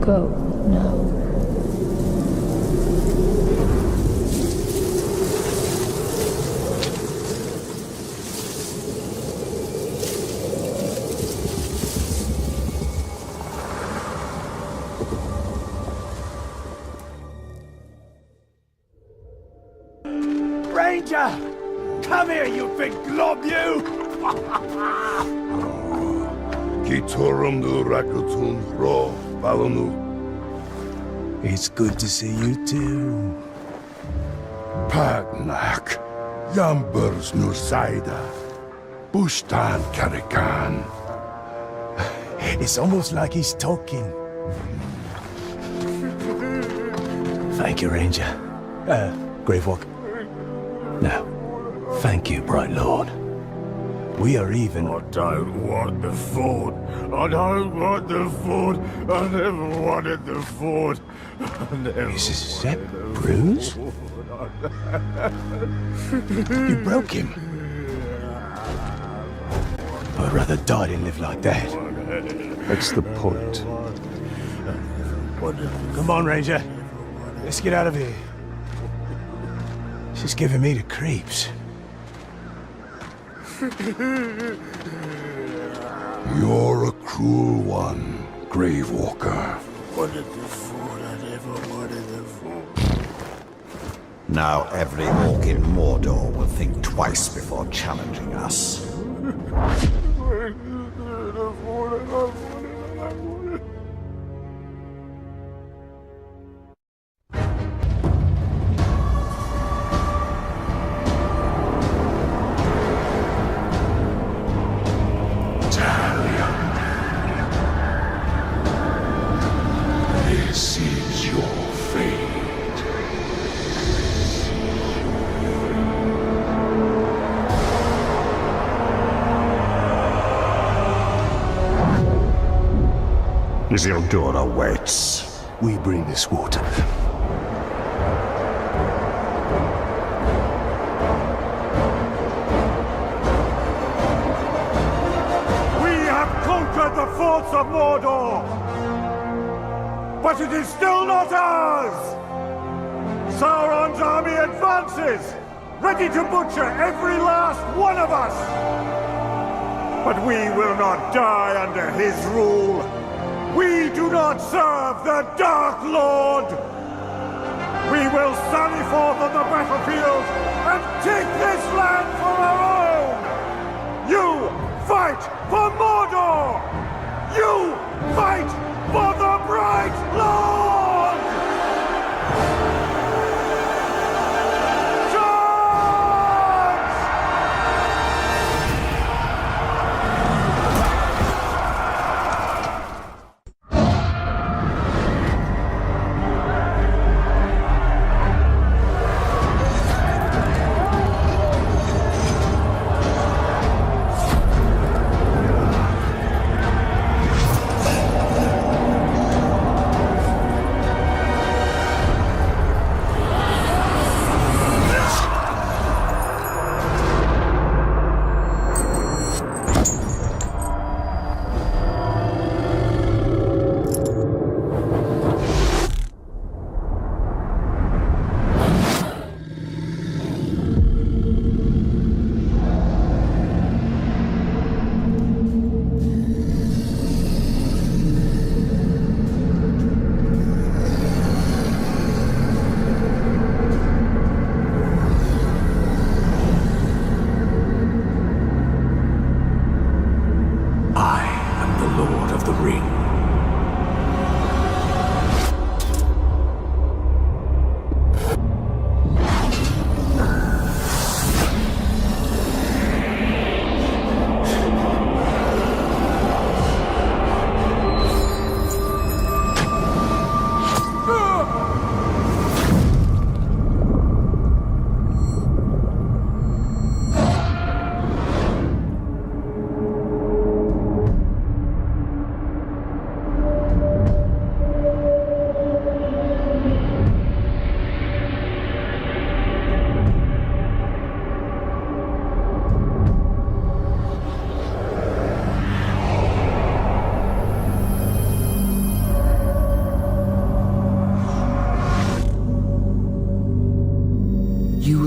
Go now. Ranger! Come here, you big glob, you! It's good to see you too. Pagnak, Yambers Nusaida, Bushtan Karikan. It's almost like he's talking. Thank you, Ranger. Gravewalk. Now, thank you, Bright Lord. We are even. I don't want the fort. I don't want the fort. I never wanted the fort. Is that bruise? You broke him. I'd rather die than live like that. That's the point. Come on, Ranger. Let's get out of here. She's giving me the creeps. You're a cruel one, Gravewalker. Now every orc in Mordor will think twice before challenging us. This is your fate. Isildur awaits. We bring this water. We have conquered the forts of Mordor! But it is still not ours! Sauron's army advances, ready to butcher every last one of us! But we will not die under his rule. We do not serve the Dark Lord! We will sally forth on the battlefield and take this land for our own! You fight for Mordor! You fight for the Bright Lord! Charge!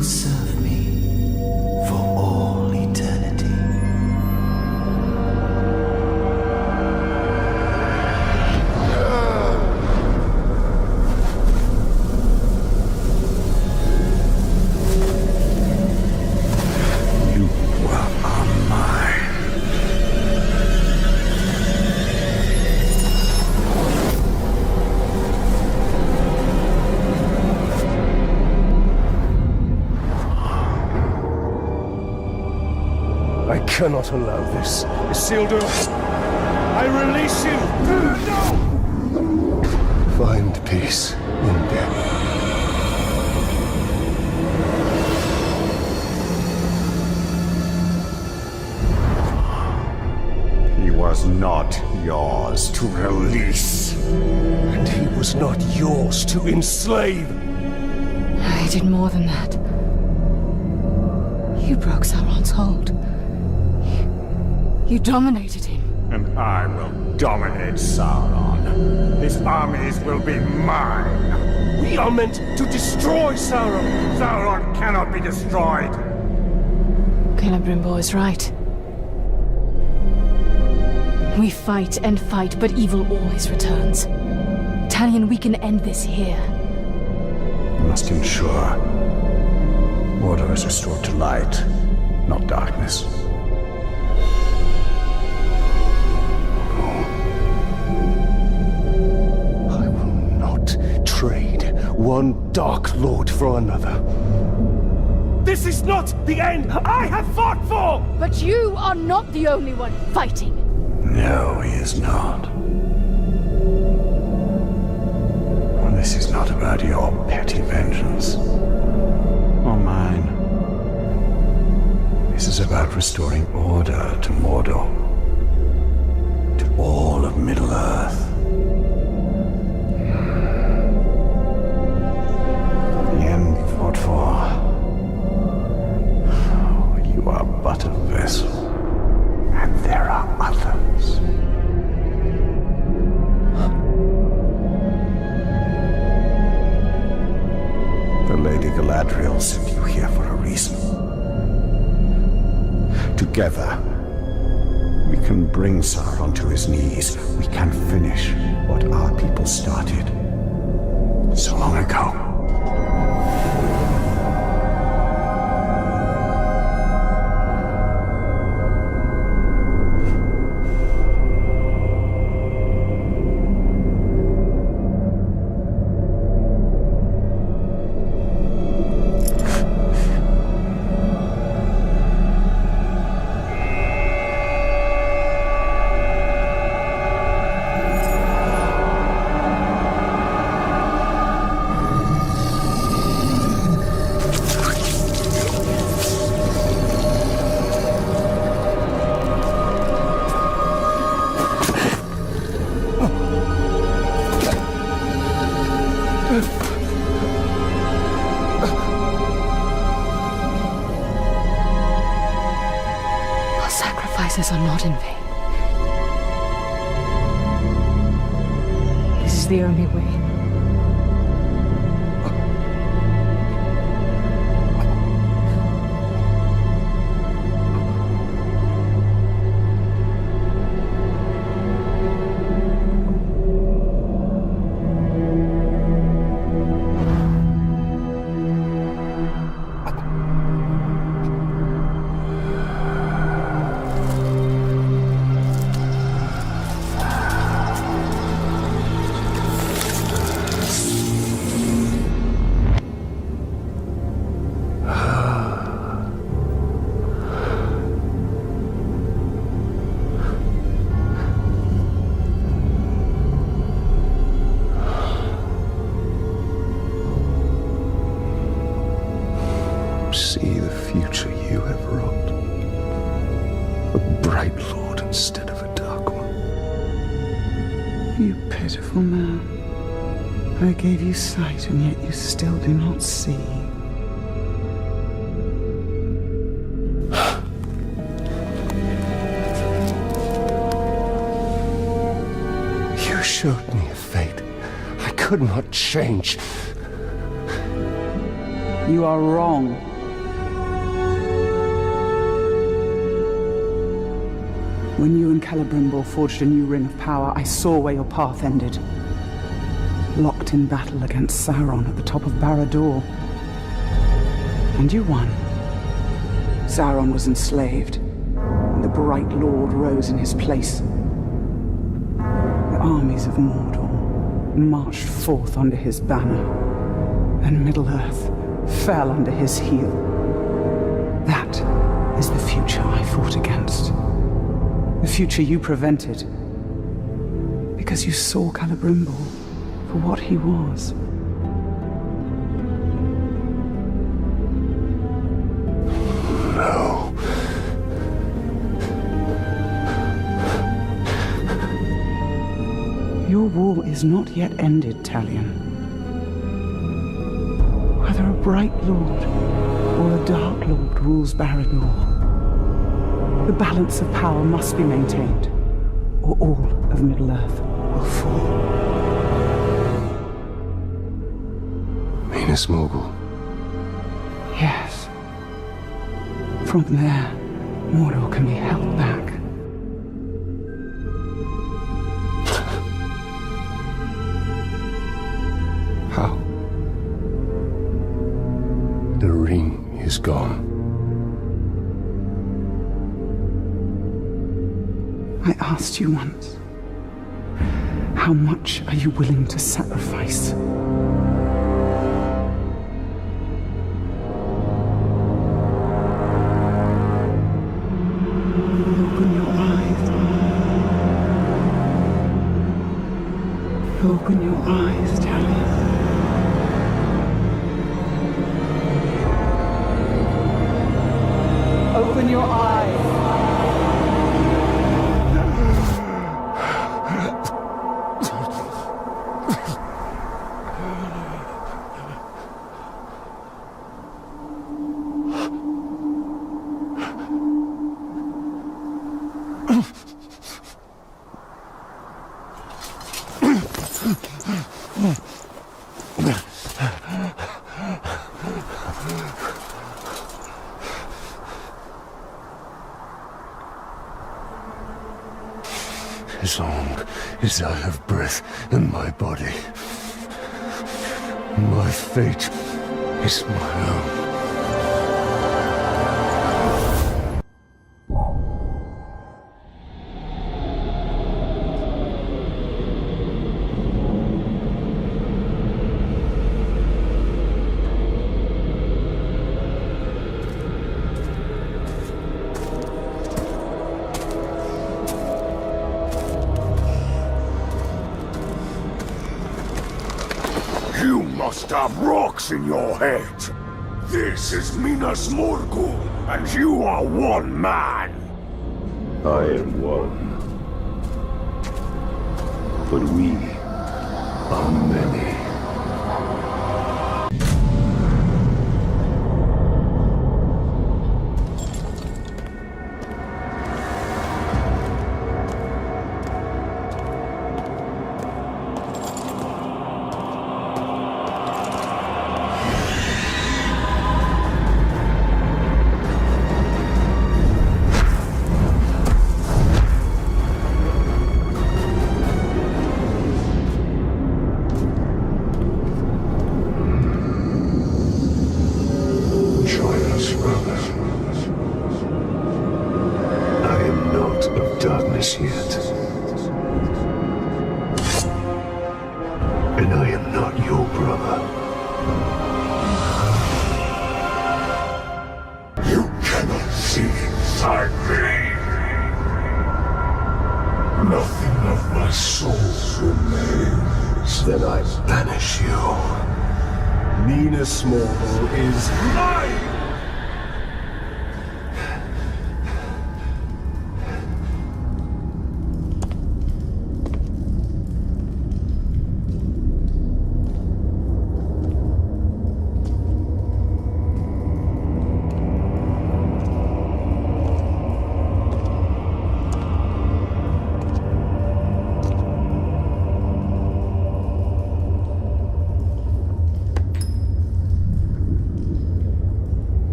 will serve me for all eternity. You are mine. I cannot allow this. Isildur, I release you! No! Find peace in death. He was not yours to release. And he was not yours to enslave. I did more than that. You broke Sauron's hold. You dominated him. And I will dominate Sauron. His armies will be mine. We are meant to destroy Sauron. Sauron cannot be destroyed. Celebrimbo is right. We fight and fight, but evil always returns. Talion, we can end this here. We must ensure order is restored to light, not darkness. I will not trade one Dark Lord for another. This is not the end I have fought for! But you are not the only one fighting. No, he is not. This is not about your petty vengeance. Or mine. This is about restoring order to Mordor. To all of Middle-earth. The end you fought for. You are but a vessel. And there are others. The Lady Galadriel sent you here for a reason. Together, we can bring Sauron to his knees. We can finish what our people started so long ago. Sacrifices are not in vain. This is the only way. See the future you have wrought. A bright lord instead of a dark one. You pitiful man. I gave you sight, and yet you still do not see. You showed me a fate I could not change. You are wrong. When you and Celebrimbor forged a new ring of power, I saw where your path ended. Locked in battle against Sauron at the top of Barad-dûr. And you won. Sauron was enslaved, and the Bright Lord rose in his place. The armies of Mordor marched forth under his banner, and Middle-earth fell under his heel. That is the future I fought against. The future you prevented. Because you saw Celebrimbor for what he was. No. Your war is not yet ended, Talion. Whether a Bright Lord or a Dark Lord rules Barad-dûr, the balance of power must be maintained, or all of Middle-earth will fall. Minas Morgul. Yes. From there, Mordor can be held back. How? The ring is gone. I asked you once, how much are you willing to sacrifice? Open your eyes. Open your eyes, Talion. Open your eyes. As long as I have breath in my body, my fate is my own. You must have rocks in your head. This is Minas Morgul, and you are one man. I am one. But we are many. Yet. And I am not your brother. You cannot see inside me. Nothing of my soul remains. Then I banish you. Minas Morgul is mine!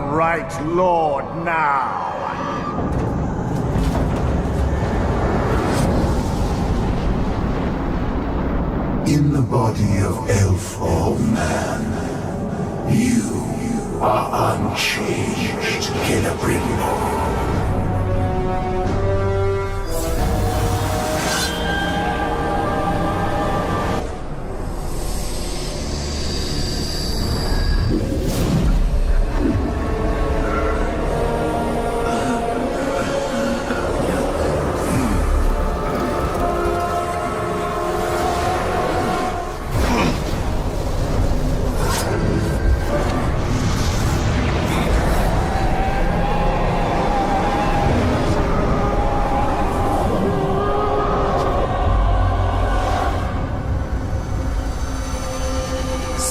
right lord now. In the body of elf or man, you are unchanged, Celebrimbo.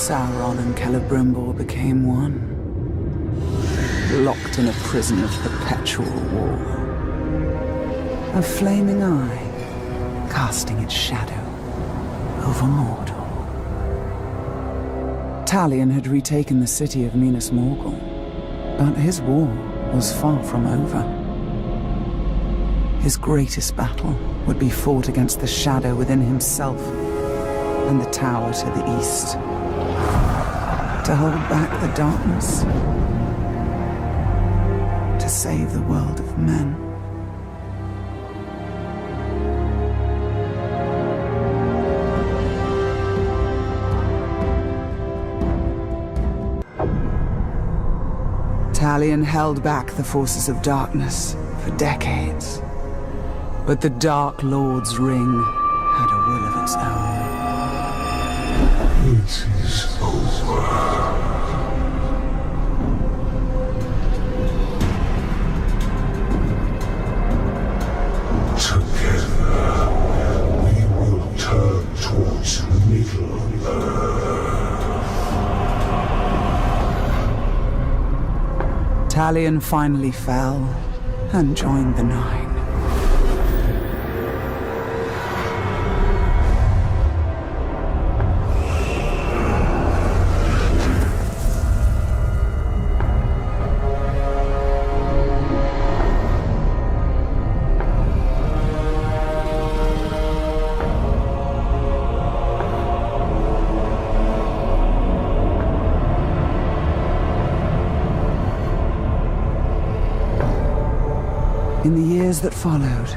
Sauron and Celebrimbo became one, locked in a prison of perpetual war. A flaming eye, casting its shadow over Mordor. Talion had retaken the city of Minas Morgul, but his war was far from over. His greatest battle would be fought against the shadow within himself and the tower to the east. To hold back the darkness, to save the world of men. Talion held back the forces of darkness for decades, but the Dark Lord's ring had a will of its own. It is over. Together, we will turn towards Middle-earth. Talion finally fell and joined the Nine. In the years that followed,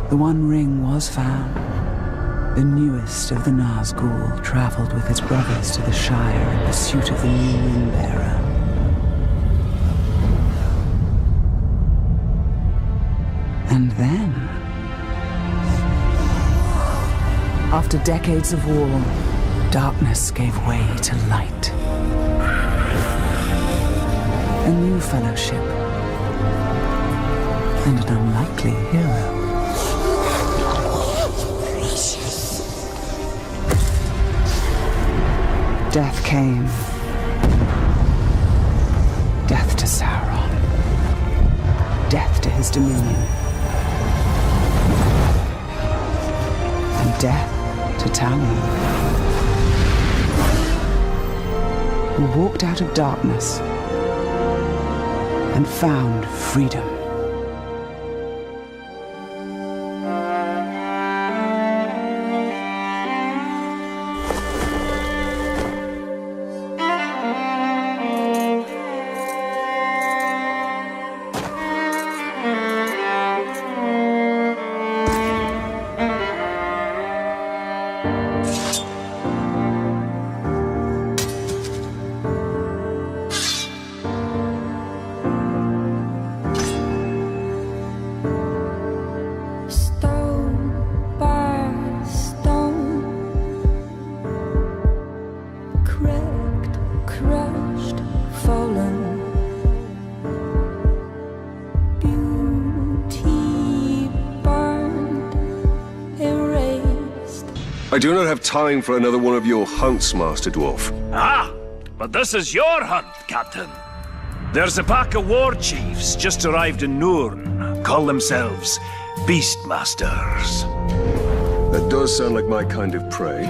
the One Ring was found. The newest of the Nazgul traveled with his brothers to the Shire in pursuit of the new ring-bearer. And then, after decades of war, darkness gave way to light. A new fellowship, and an unlikely hero. Death came. Death to Sauron. Death to his dominion. And death to Talion, who walked out of darkness and found freedom. I do not have time for another one of your hunts, Master Dwarf. Ah, but this is your hunt, Captain. There's a pack of war chiefs just arrived in Nurn, call themselves Beastmasters. That does sound like my kind of prey.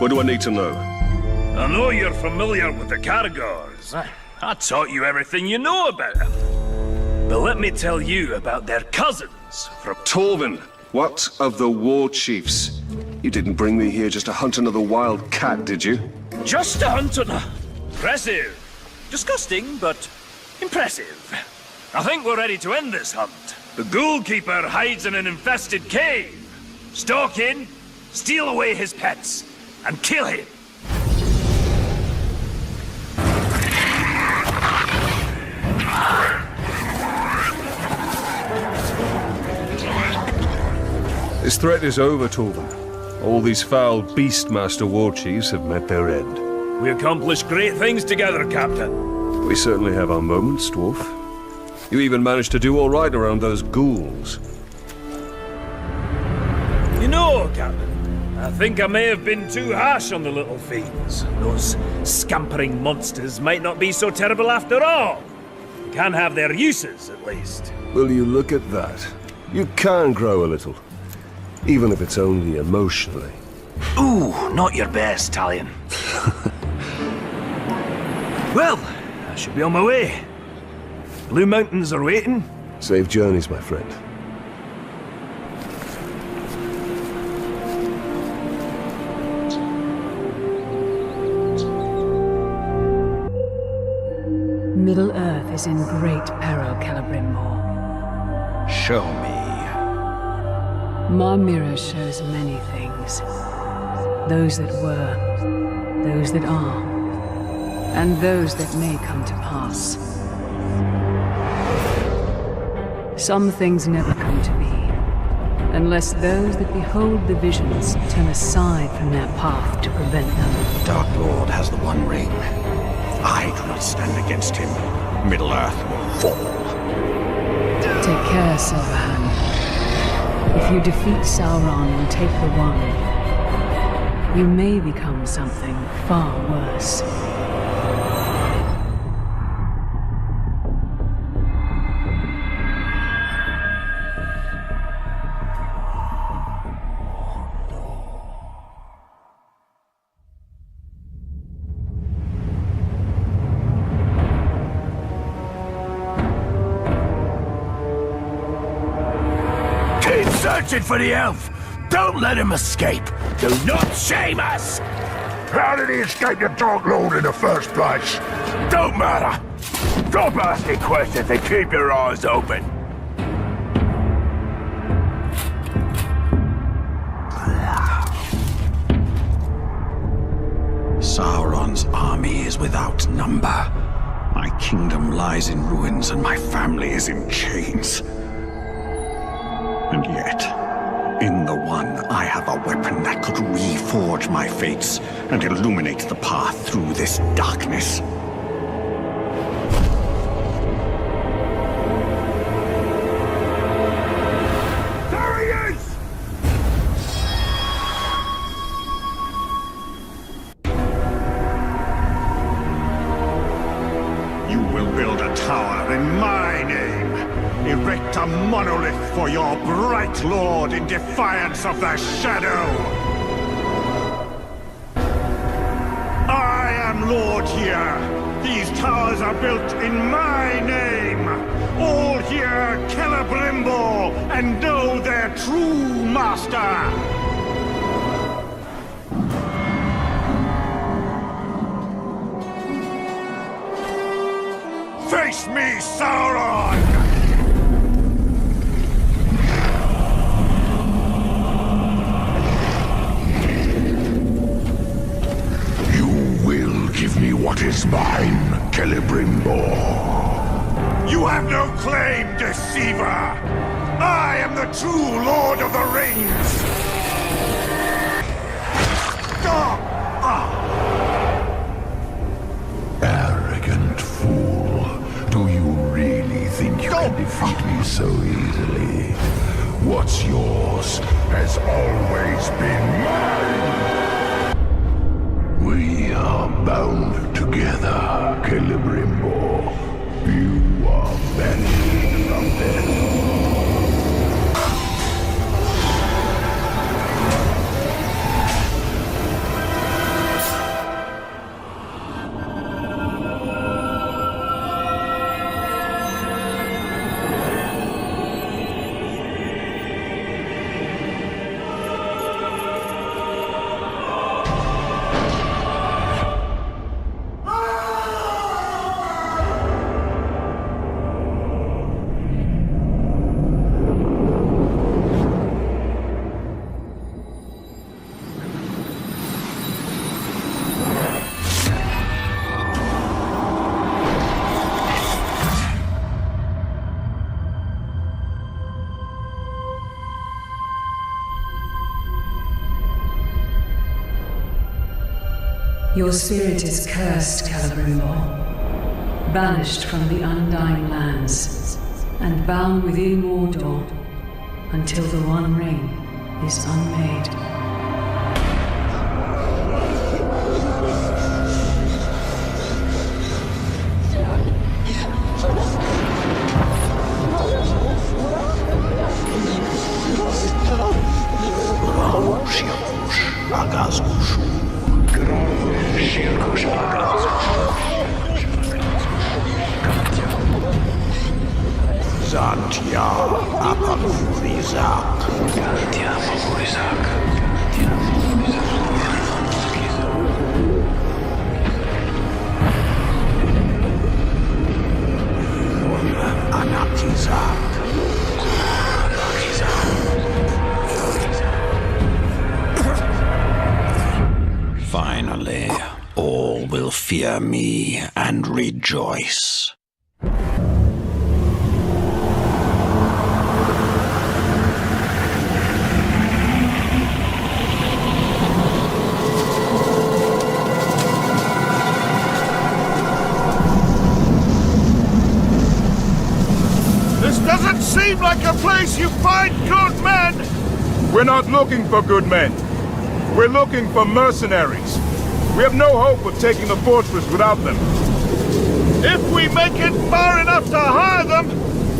What do I need to know? I know you're familiar with the Caragors. I taught you everything you know about them. But let me tell you about their cousins from... Torvin, what of the war chiefs? You didn't bring me here just to hunt another wild cat, did you? Just a hunter. Impressive. Disgusting, but impressive. I think we're ready to end this hunt. The ghoul keeper hides in an infested cave. Stalk in, steal away his pets, and kill him. This threat is over, Torvin. All these foul Beastmaster war chiefs have met their end. We accomplished great things together, Captain. We certainly have our moments, Dwarf. You even managed to do all right around those ghouls. You know, Captain, I think I may have been too harsh on the little fiends. Those scampering monsters might not be so terrible after all. Can have their uses, at least. Will you look at that? You can grow a little. Even if it's only emotionally. Ooh, not your best, Talion. Well, I should be on my way. Blue Mountains are waiting. Safe journeys, my friend. Middle-earth is in great peril, Celebrimbor. Show me. My mirror shows many things. Those that were, those that are, and those that may come to pass. Some things never come to be, unless those that behold the visions turn aside from their path to prevent them. Dark Lord has the One Ring. I do not stand against him. Middle-earth will fall. Take care, Silverhand. If you defeat Sauron and take the One, you may become something far worse. Searching for the elf! Don't let him escape! Do not shame us! How did he escape the Dark Lord in the first place? Don't matter! Stop asking questions and keep your eyes open! Sauron's army is without number. My kingdom lies in ruins and my family is in chains. And yet, in the One, I have a weapon that could reforge my fates and illuminate the path through this darkness. There he is! You will build a tower in my name. Erect a monolith for your bright lord in defiance of the shadow! I am lord here! These towers are built in my name! All here Celebrimbor and know their true master! Face me, Sauron! Give me what is mine, Celebrimbor. You have no claim, deceiver! I am the true Lord of the Rings! Arrogant fool. Do you really think you can defeat me so easily? What's yours has always been mine! We are bound together, Celebrimbor. You are banished from death. Your spirit is cursed, Celebrimbor, banished from the Undying Lands, and bound within Mordor until the One Ring is unmade. Finally, all will fear me and rejoice. This doesn't seem like a place you find good men! We're not looking for good men. We're looking for mercenaries. We have no hope of taking the fortress without them. If we make it far enough to hire them,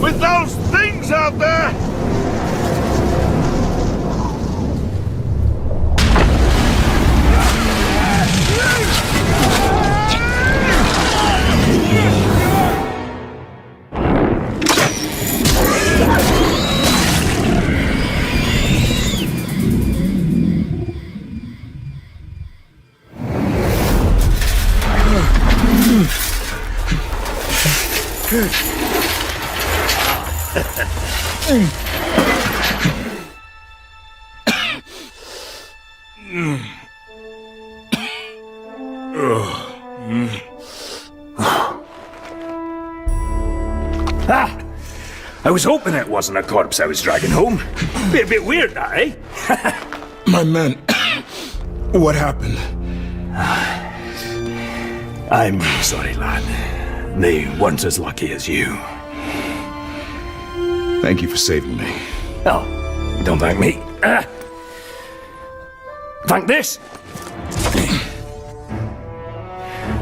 with those things out there... I was hoping it wasn't a corpse I was dragging home. Be a bit weird, that, eh? My men, what happened? I'm sorry, lad. They weren't as lucky as you. Thank you for saving me. Oh, don't thank me. Thank this.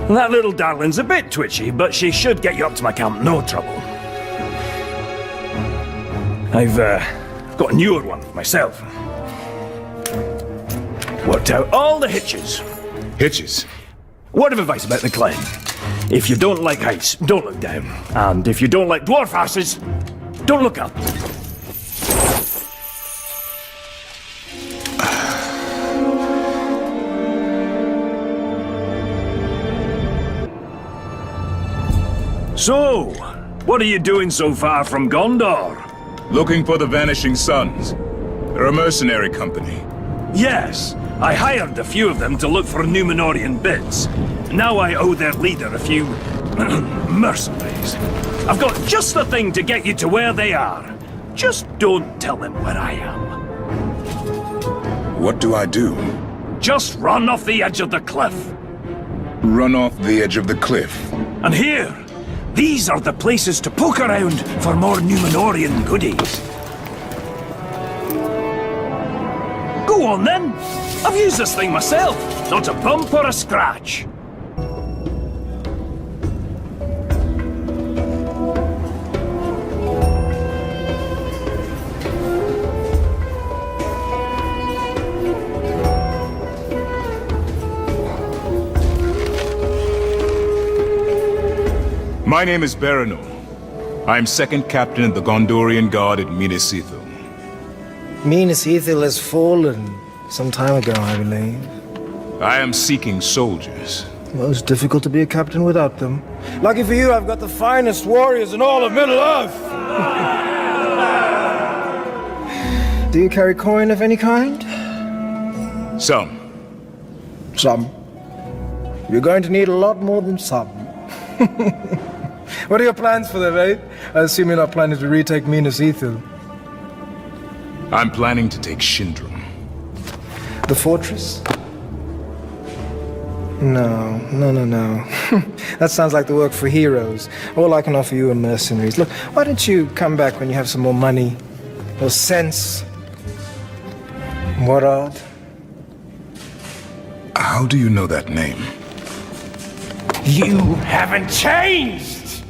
That little darling's a bit twitchy, but she should get you up to my camp, no trouble. I've got a newer one myself. Worked out all the hitches. Hitches? Word of advice about the climb. If you don't like heights, don't look down. And if you don't like dwarf asses, don't look up. So, what are you doing so far from Gondor? Looking for the Vanishing Sons. They're a mercenary company. Yes, I hired a few of them to look for Númenórean bits. Now I owe their leader a few mercenaries. I've got just the thing to get you to where they are. Just don't tell them where I am. What do I do? Just run off the edge of the cliff. Run off the edge of the cliff. And here, these are the places to poke around for more Númenórean goodies. Go on then. I've used this thing myself. Not a bump or a scratch. My name is Berenor. I am second captain of the Gondorian Guard at Minas Ithil. Minas Ithil has fallen some time ago, I believe. I am seeking soldiers. Well, it's difficult to be a captain without them. Lucky for you, I've got the finest warriors in all of Middle-earth! Do you carry coin of any kind? Some. Some. You're going to need a lot more than some. What are your plans for them, eh? I assume you're not planning to retake Minas Ithil. I'm planning to take Shindrum. The fortress? No. That sounds like the work for heroes. All I can offer you are mercenaries. Look, why don't you come back when you have some more money or sense? Morad? How do you know that name? You haven't changed!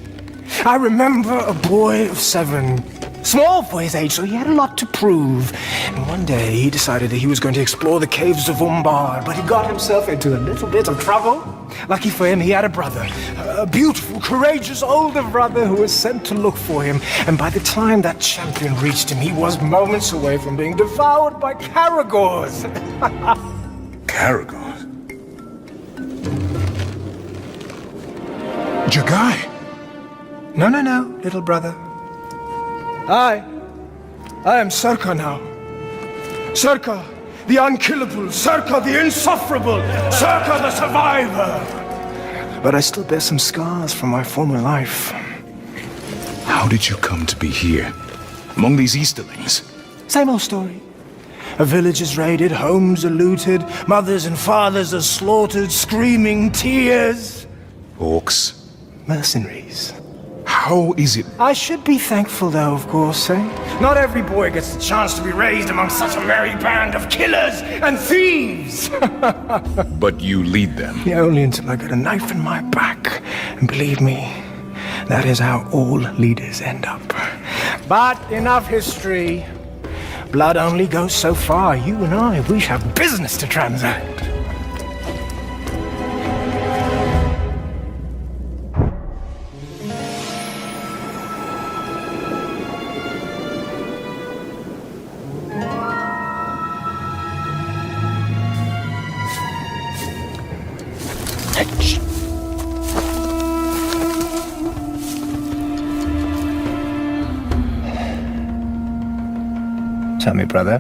I remember a boy of 7. Small for his age, so he had a lot to prove. And one day he decided that he was going to explore the caves of Umbar, but he got himself into a little bit of trouble. Lucky for him, he had a brother. A beautiful, courageous older brother who was sent to look for him. And by the time that champion reached him, he was moments away from being devoured by caragors. Caragors? Jagai? No, little brother. I am Sarka now. Sarka, the unkillable. Sarka, the insufferable. Sarka, the survivor. But I still bear some scars from my former life. How did you come to be here, among these Easterlings? Same old story. A village is raided, homes are looted, mothers and fathers are slaughtered, screaming tears. Orcs? Mercenaries. How is it? I should be thankful, though, of course, eh? Not every boy gets the chance to be raised among such a merry band of killers and thieves! But you lead them? Yeah, only until I get a knife in my back. And believe me, that is how all leaders end up. But enough history. Blood only goes so far. You and I, we have business to transact. Tell me, brother,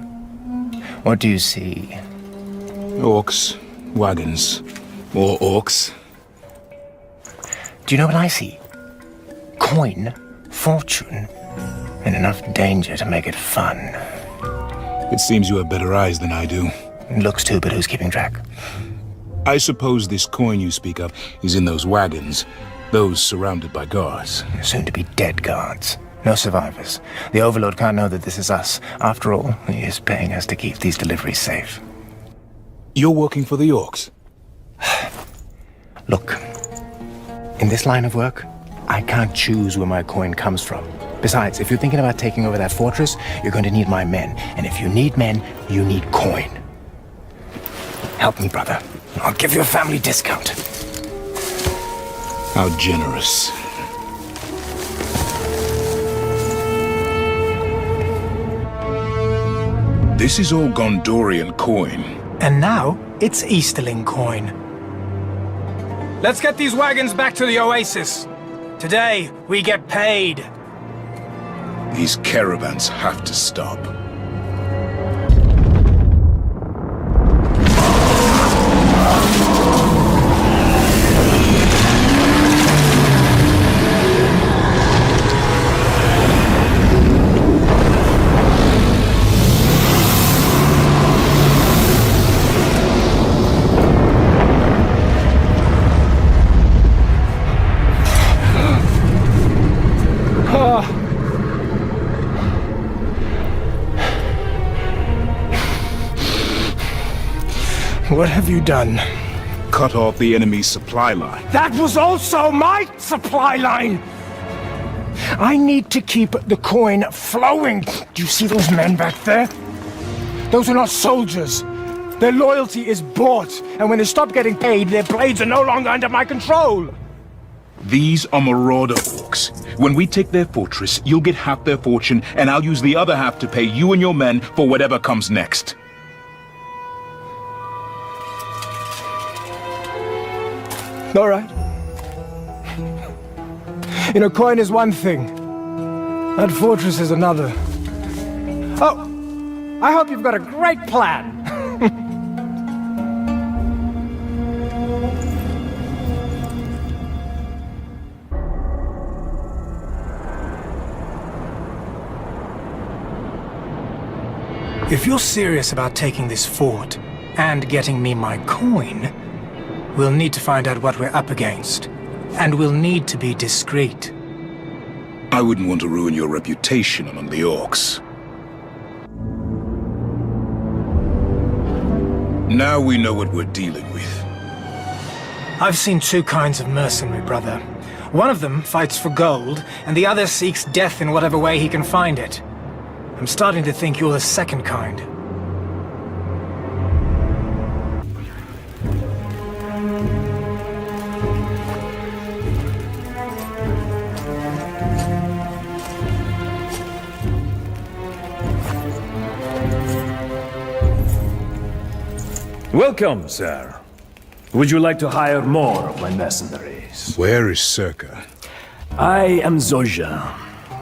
what do you see? Orcs, wagons, more orcs. Do you know what I see? Coin, fortune, and enough danger to make it fun. It seems you have better eyes than I do. It looks too, but who's keeping track? I suppose this coin you speak of is in those wagons, those surrounded by guards. Soon to be dead guards. No survivors. The Overlord can't know that this is us. After all, he is paying us to keep these deliveries safe. You're working for the Orcs? Look, in this line of work, I can't choose where my coin comes from. Besides, if you're thinking about taking over that fortress, you're going to need my men. And if you need men, you need coin. Help me, brother. I'll give you a family discount. How generous. This is all Gondorian coin. And now, it's Easterling coin. Let's get these wagons back to the oasis. Today, we get paid. These caravans have to stop. What have you done? Cut off the enemy's supply line. That was also my supply line! I need to keep the coin flowing. Do you see those men back there? Those are not soldiers. Their loyalty is bought, and when they stop getting paid, their blades are no longer under my control. These are marauder orcs. When we take their fortress, you'll get half their fortune, and I'll use the other half to pay you and your men for whatever comes next. All right. You know, coin is one thing. That fortress is another. Oh, I hope you've got a great plan. If you're serious about taking this fort and getting me my coin, We'll need to find out what we're up against. And we'll need to be discreet. I wouldn't want to ruin your reputation among the orcs. Now we know what we're dealing with. I've seen two kinds of mercenary, brother. One of them fights for gold, and the other seeks death in whatever way he can find it. I'm starting to think you're the second kind. Welcome, sir. Would you like to hire more of my mercenaries? Where is Circa? I am Zojja,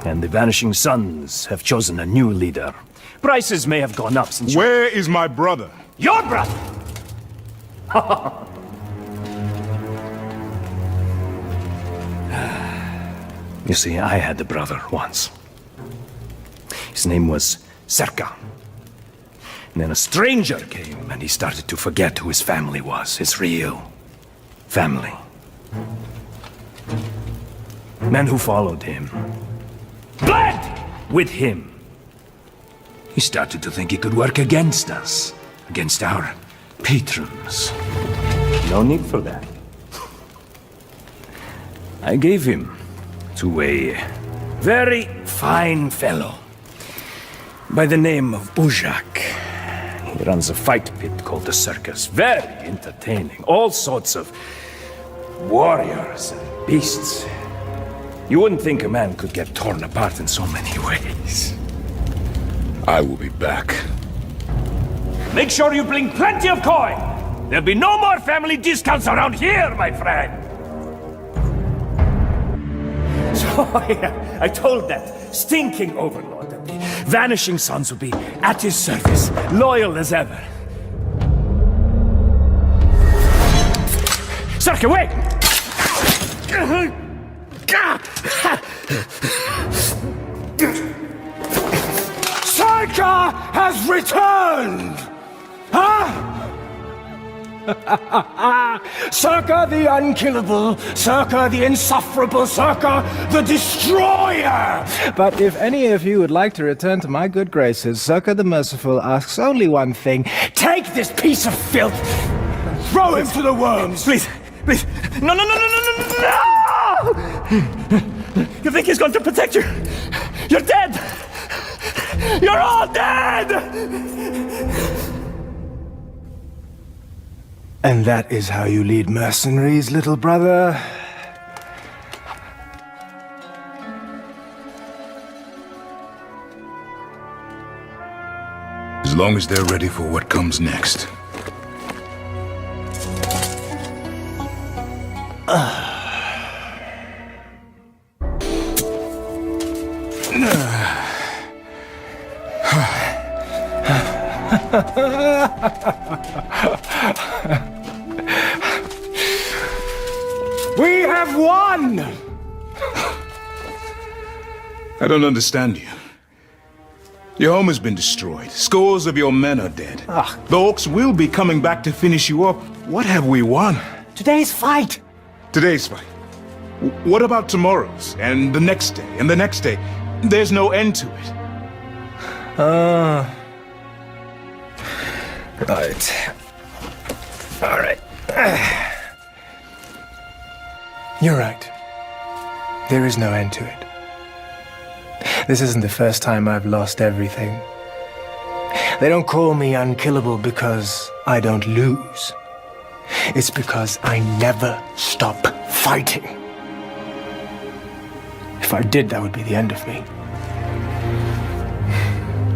and the Vanishing Sons have chosen a new leader. Prices may have gone up since Where is my brother? Your brother! You see, I had a brother once. His name was Circa. And then a stranger came, and he started to forget who his family was, his real family. Men who followed him bled with him. He started to think he could work against us, against our patrons. No need for that. I gave him to a very fine fellow by the name of Ujak. He runs a fight pit called the Circus. Very entertaining. All sorts of warriors and beasts. You wouldn't think a man could get torn apart in so many ways. I will be back. Make sure you bring plenty of coin! There'll be no more family discounts around here, my friend! So, I told that stinking overlord that the Vanishing Sons would be at his service, loyal as ever. Circa, wait! Circa has returned! Huh? Circa the unkillable, Circa the insufferable, Circa the destroyer! But if any of you would like to return to my good graces, Circa the Merciful asks only one thing. Take this piece of filth and throw him to the worms! Please, please. No, no, no, no, no, no, no! You think he's going to protect you? You're dead! You're all dead! And that is how you lead mercenaries, little brother? As long as they're ready for what comes next. We have won! I don't understand you. Your home has been destroyed. Scores of your men are dead. The orcs will be coming back to finish you up. What have we won? Today's fight! Today's fight. What about tomorrow's? And the next day? And the next day? There's no end to it. Right. All right. You're right. There is no end to it. This isn't the first time I've lost everything. They don't call me unkillable because I don't lose. It's because I never stop fighting. If I did, that would be the end of me.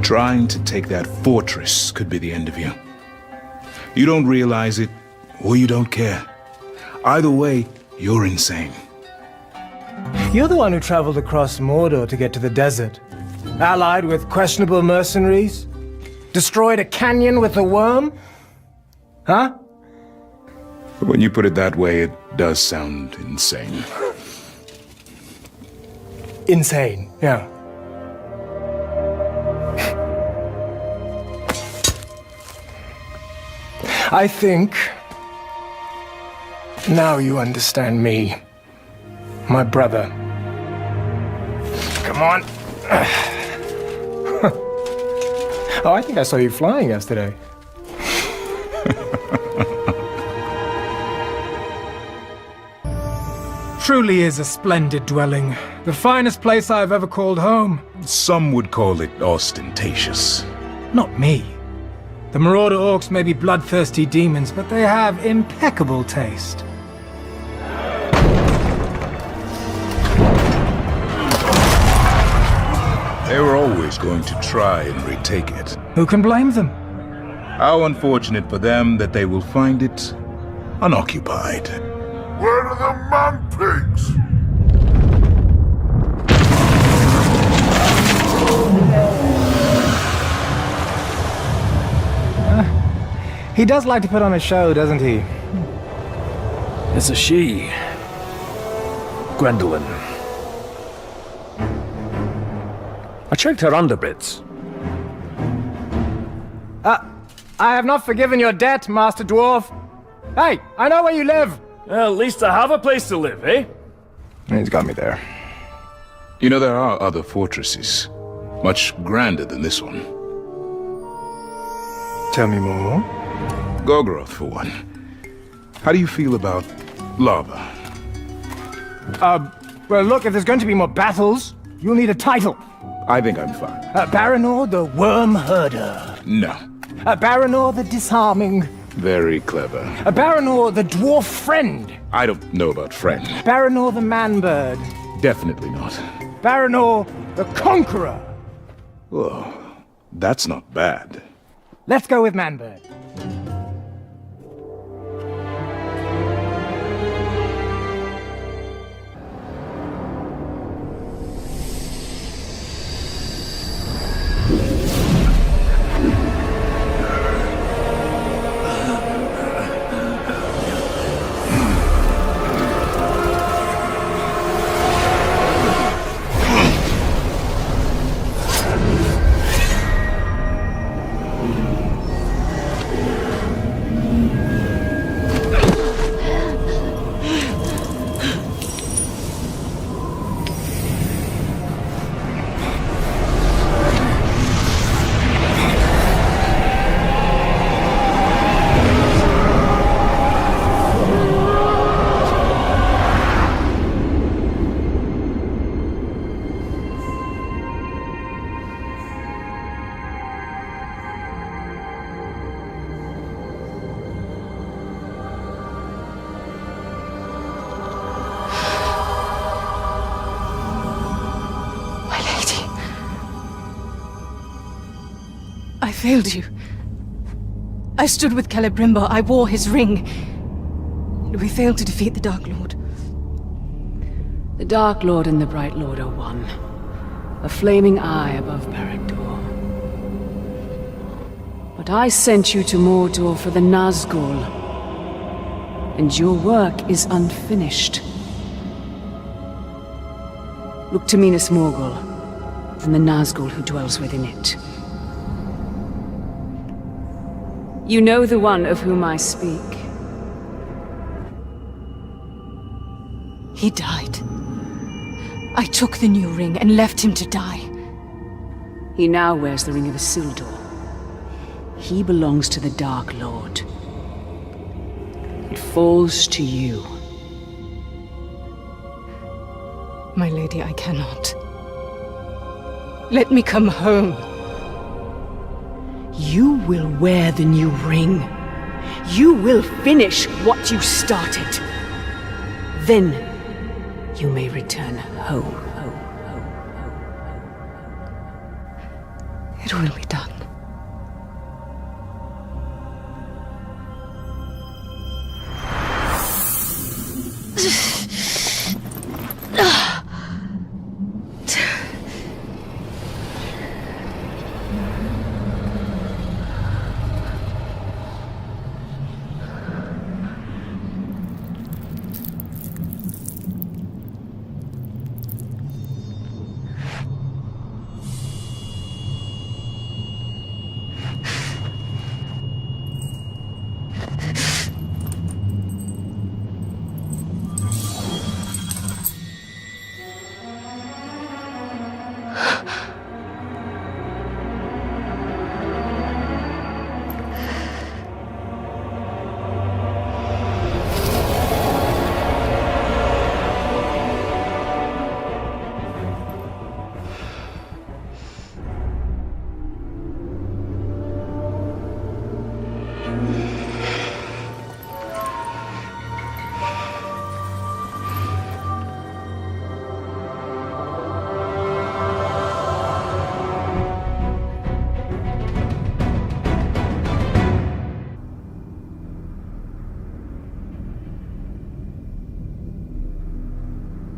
Trying to take that fortress could be the end of you. You don't realize it, or you don't care. Either way, you're insane. You're the one who traveled across Mordor to get to the desert. Allied with questionable mercenaries? Destroyed a canyon with a worm? Huh? When you put it that way, it does sound insane. Insane, yeah. I think Now you understand me. My brother. Come on. Oh, I think I saw you flying yesterday. Truly is a splendid dwelling. The finest place I've ever called home. Some would call it ostentatious. Not me. The marauder orcs may be bloodthirsty demons, but they have impeccable taste. They were always going to try and retake it. Who can blame them? How unfortunate for them that they will find it unoccupied. Where are the man pigs? He does like to put on a show, doesn't he? It's a she. Gwendolyn. I checked her underbits. I have not forgiven your debt, Master Dwarf. Hey, I know where you live. Well, at least I have a place to live, eh? He's got me there. You know, there are other fortresses, much grander than this one. Tell me more. Gorgoroth, for one. How do you feel about lava? Well, look, if there's going to be more battles, you'll need a title. I think I'm fine. Baranor the Worm Herder. No. Baranor the Disarming. Very clever. Baranor the Dwarf Friend. I don't know about friend. Baranor the Man-Bird. Definitely not. Baranor the Conqueror. Oh, that's not bad. Let's go with Man-Bird. I failed you. I stood with Celebrimbo. I wore his ring. And we failed to defeat the Dark Lord. The Dark Lord and the Bright Lord are one. A flaming eye above Barad-dûr. But I sent you to Mordor for the Nazgul. And your work is unfinished. Look to Minas Morgul, and the Nazgul who dwells within it. You know the one of whom I speak. He died. I took the new ring and left him to die. He now wears the Ring of Isildur. He belongs to the Dark Lord. It falls to you. My lady, I cannot. Let me come home. You will wear the new ring. You will finish what you started. Then you may return home. It will be done.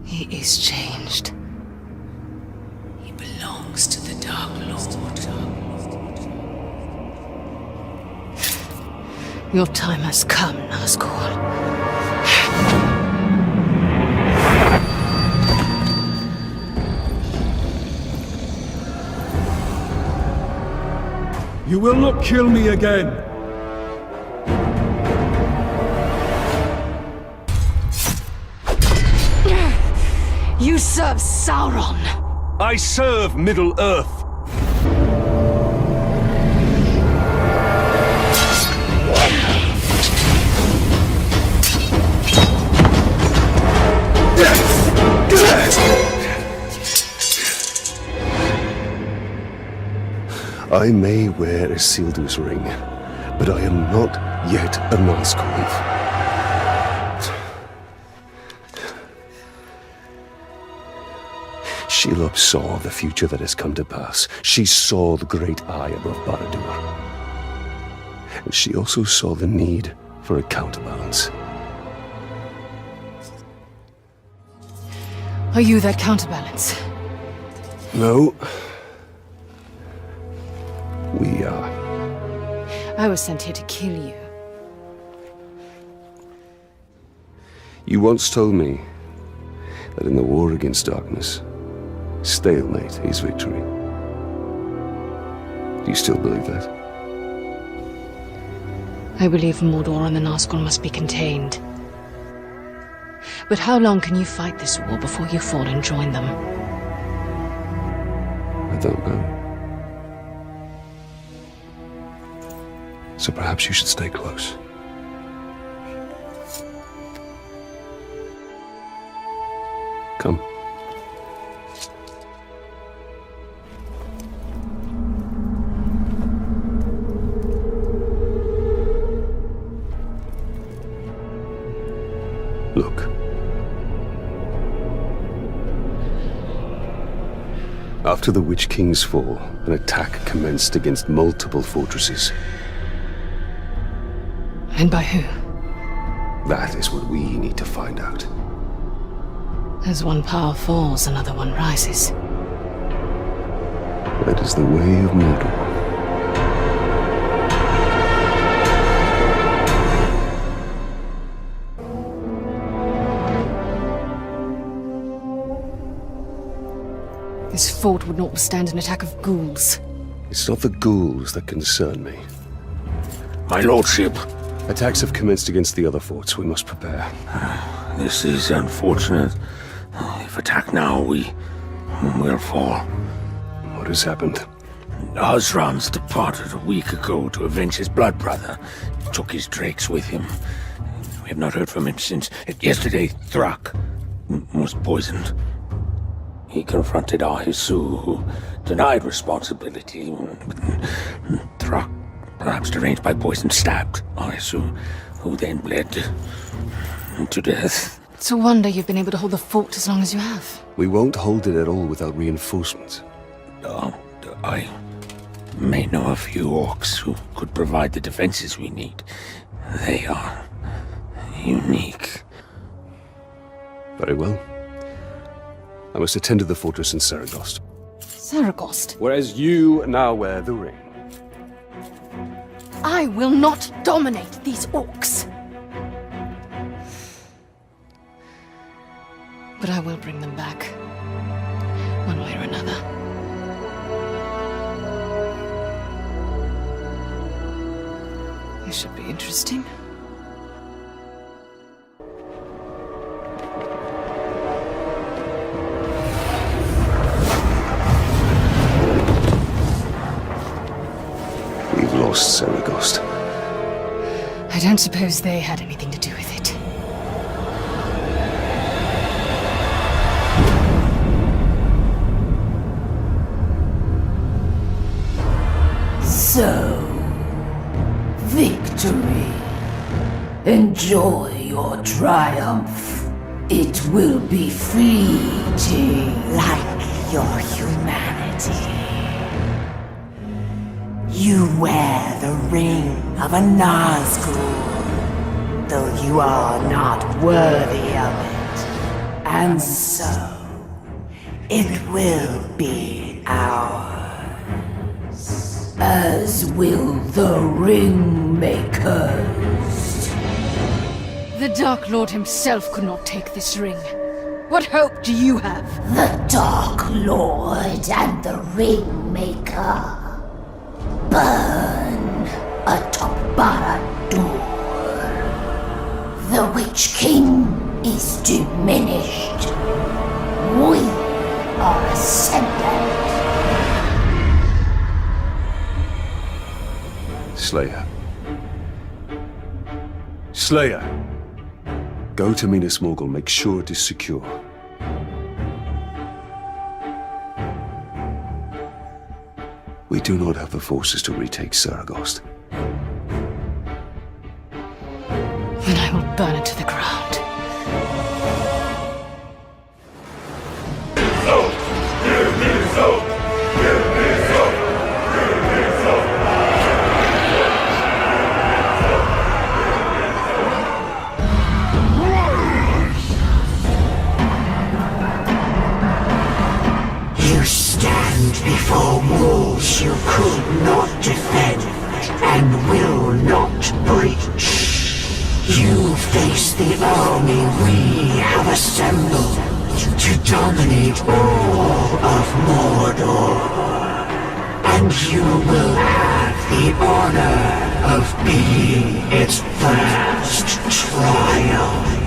He is changed. He belongs to the Dark Lord. Your time has come, Nazgul. You will not kill me again. You serve Sauron. I serve Middle-earth. I may wear a Isildur's ring, but I am not yet a Nazgul. Shelob saw the future that has come to pass. She saw the great eye above Barad-dûr. And she also saw the need for a counterbalance. Are you that counterbalance? No. We are. I was sent here to kill you. You once told me that in the war against darkness, stalemate is victory. Do you still believe that? I believe Mordor and the Nazgul must be contained. But how long can you fight this war before you fall and join them? I don't know. So perhaps you should stay close. Come. Look. After the Witch King's fall, an attack commenced against multiple fortresses. And by who? That is what we need to find out. As one power falls, another one rises. That is the way of Mordor. This fort would not withstand an attack of ghouls. It's not the ghouls that concern me. My lordship. Attacks have commenced against the other forts. We must prepare. This is unfortunate. If attacked now, we will fall. What has happened? Osran's departed a week ago to avenge his blood brother. He took his drakes with him. We have not heard from him since. Yesterday, Thrak was poisoned. He confronted Ahisu, who denied responsibility. Thrak, perhaps deranged by poison, stabbed Ahisu, who then bled to death. It's a wonder you've been able to hold the fort as long as you have. We won't hold it at all without reinforcements. I may know a few orcs who could provide the defenses we need. They are unique. Very well. I must attend to the fortress in Saragost. Saragost? Whereas you now wear the ring. I will not dominate these orcs. But I will bring them back. One way or another. This should be interesting. lost Saragost. I don't suppose they had anything to do with it. So, victory. Enjoy your triumph. It will be fleeting, like your humanity. You wear the ring of a Nazgul, though you are not worthy of it. And so, it will be ours, as will the ring makers. The Dark Lord himself could not take this ring. What hope do you have? The Dark Lord and the Ring Maker burn atop Barad-dûr. The Witch King is diminished. We are ascendant. Slayer. Slayer! Go to Minas Morgul, make sure it is secure. We do not have the forces to retake Saragost. Then I will burn it to the ground. You stand before walls you could not defend and will not breach. You face the army we have assembled to dominate all of Mordor. And you will have the honor of being its first triumph.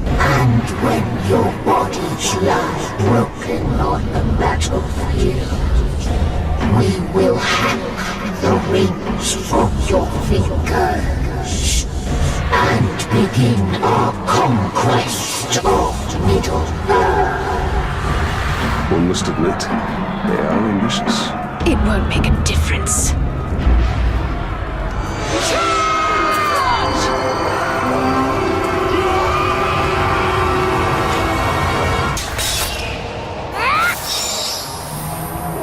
And when your bodies lie broken on the battlefield, we will hang the rings from your fingers and begin our conquest of Middle-earth. One must admit, they are ambitious. It won't make a difference.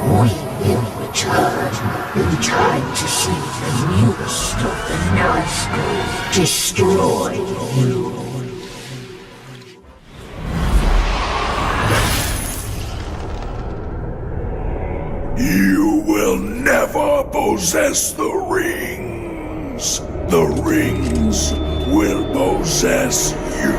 We will return in time to see the newest of the Nazgûl destroy you. You will never possess the rings. The rings will possess you.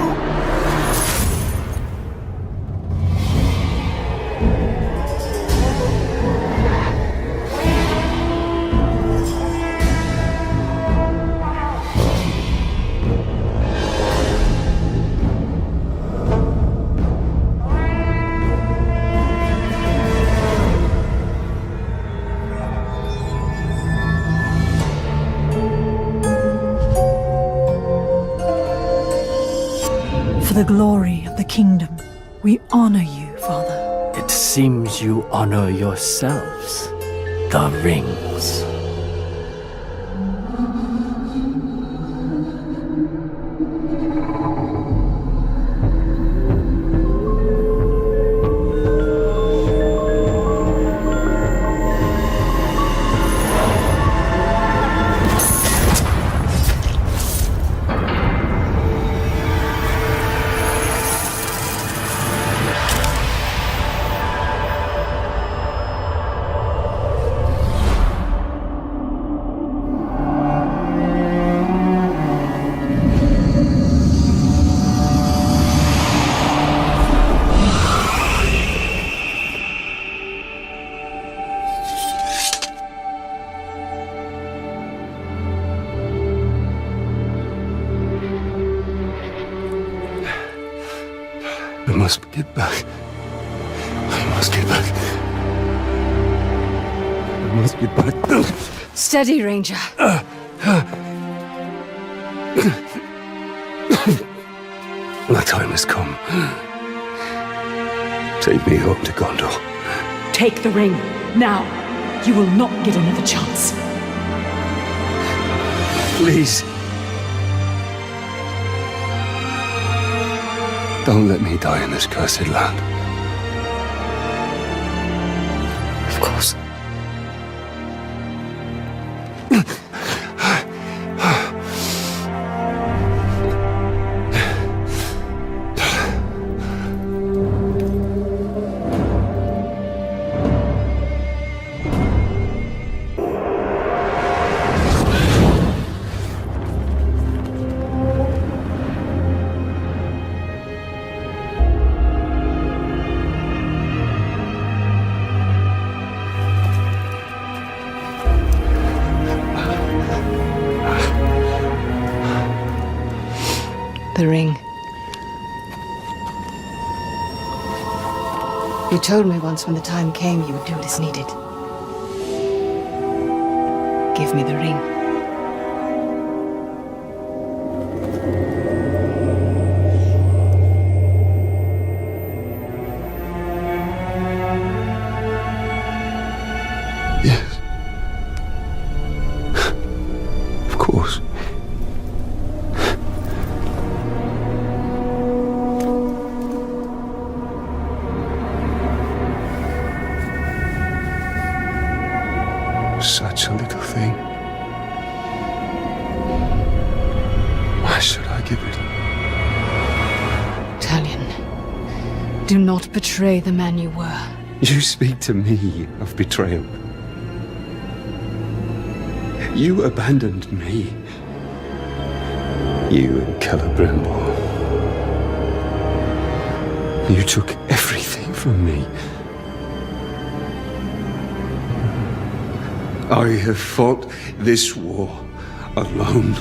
For the glory of the kingdom, we honor you, Father. It seems you honor yourselves, the rings. I must get back. I must get back. I must get back. Steady, Ranger. My time has come. Take me home to Gondor. Take the ring, now. You will not get another chance. Please. Don't let me die in this cursed land. Of course. The ring. You told me once when the time came you would do what is needed. Give me the ring. Yes. Of course. Such a little thing. Why should I give it? Italian, do not betray the man you were. You speak to me of betrayal. You abandoned me. You and Celebrimbor. You took everything from me. I have fought this war alone.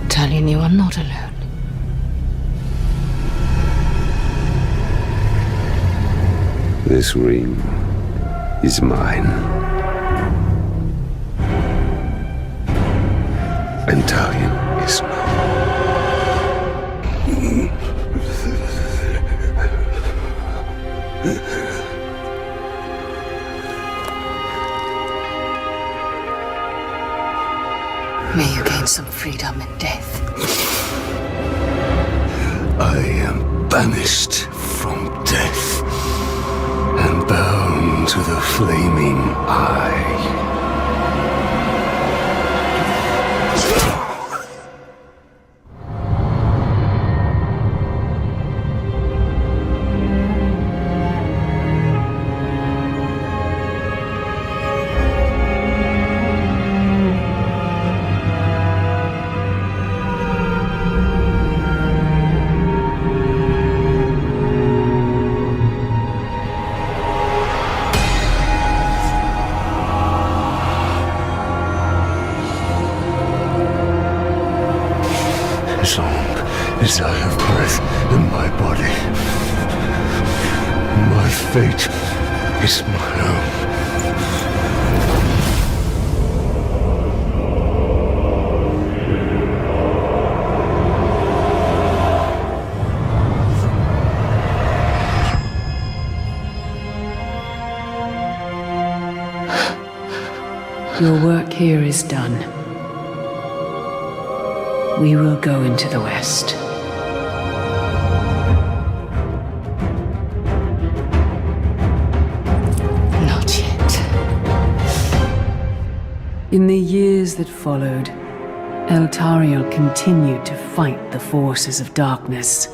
Italian, you are not alone. This ring is mine. Italian is not. May you gain some freedom in death. I am banished from death and bound to the flaming eye. As long as I have breath in my body, my fate is my own. Your work here is done. We will go into the west. Not yet. In the years that followed, Eltariel continued to fight the forces of darkness.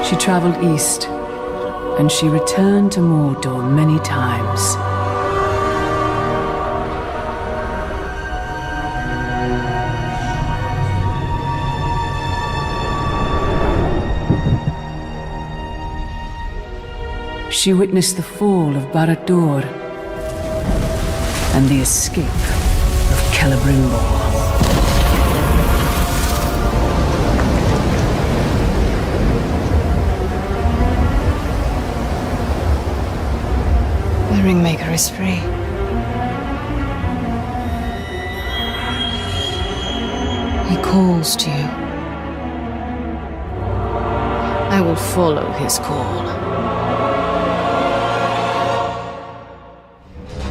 She traveled east, and she returned to Mordor many times. She witnessed the fall of Barad-dûr and the escape of Celebrimbor. The Ringmaker is free. calls to you. I will follow his call.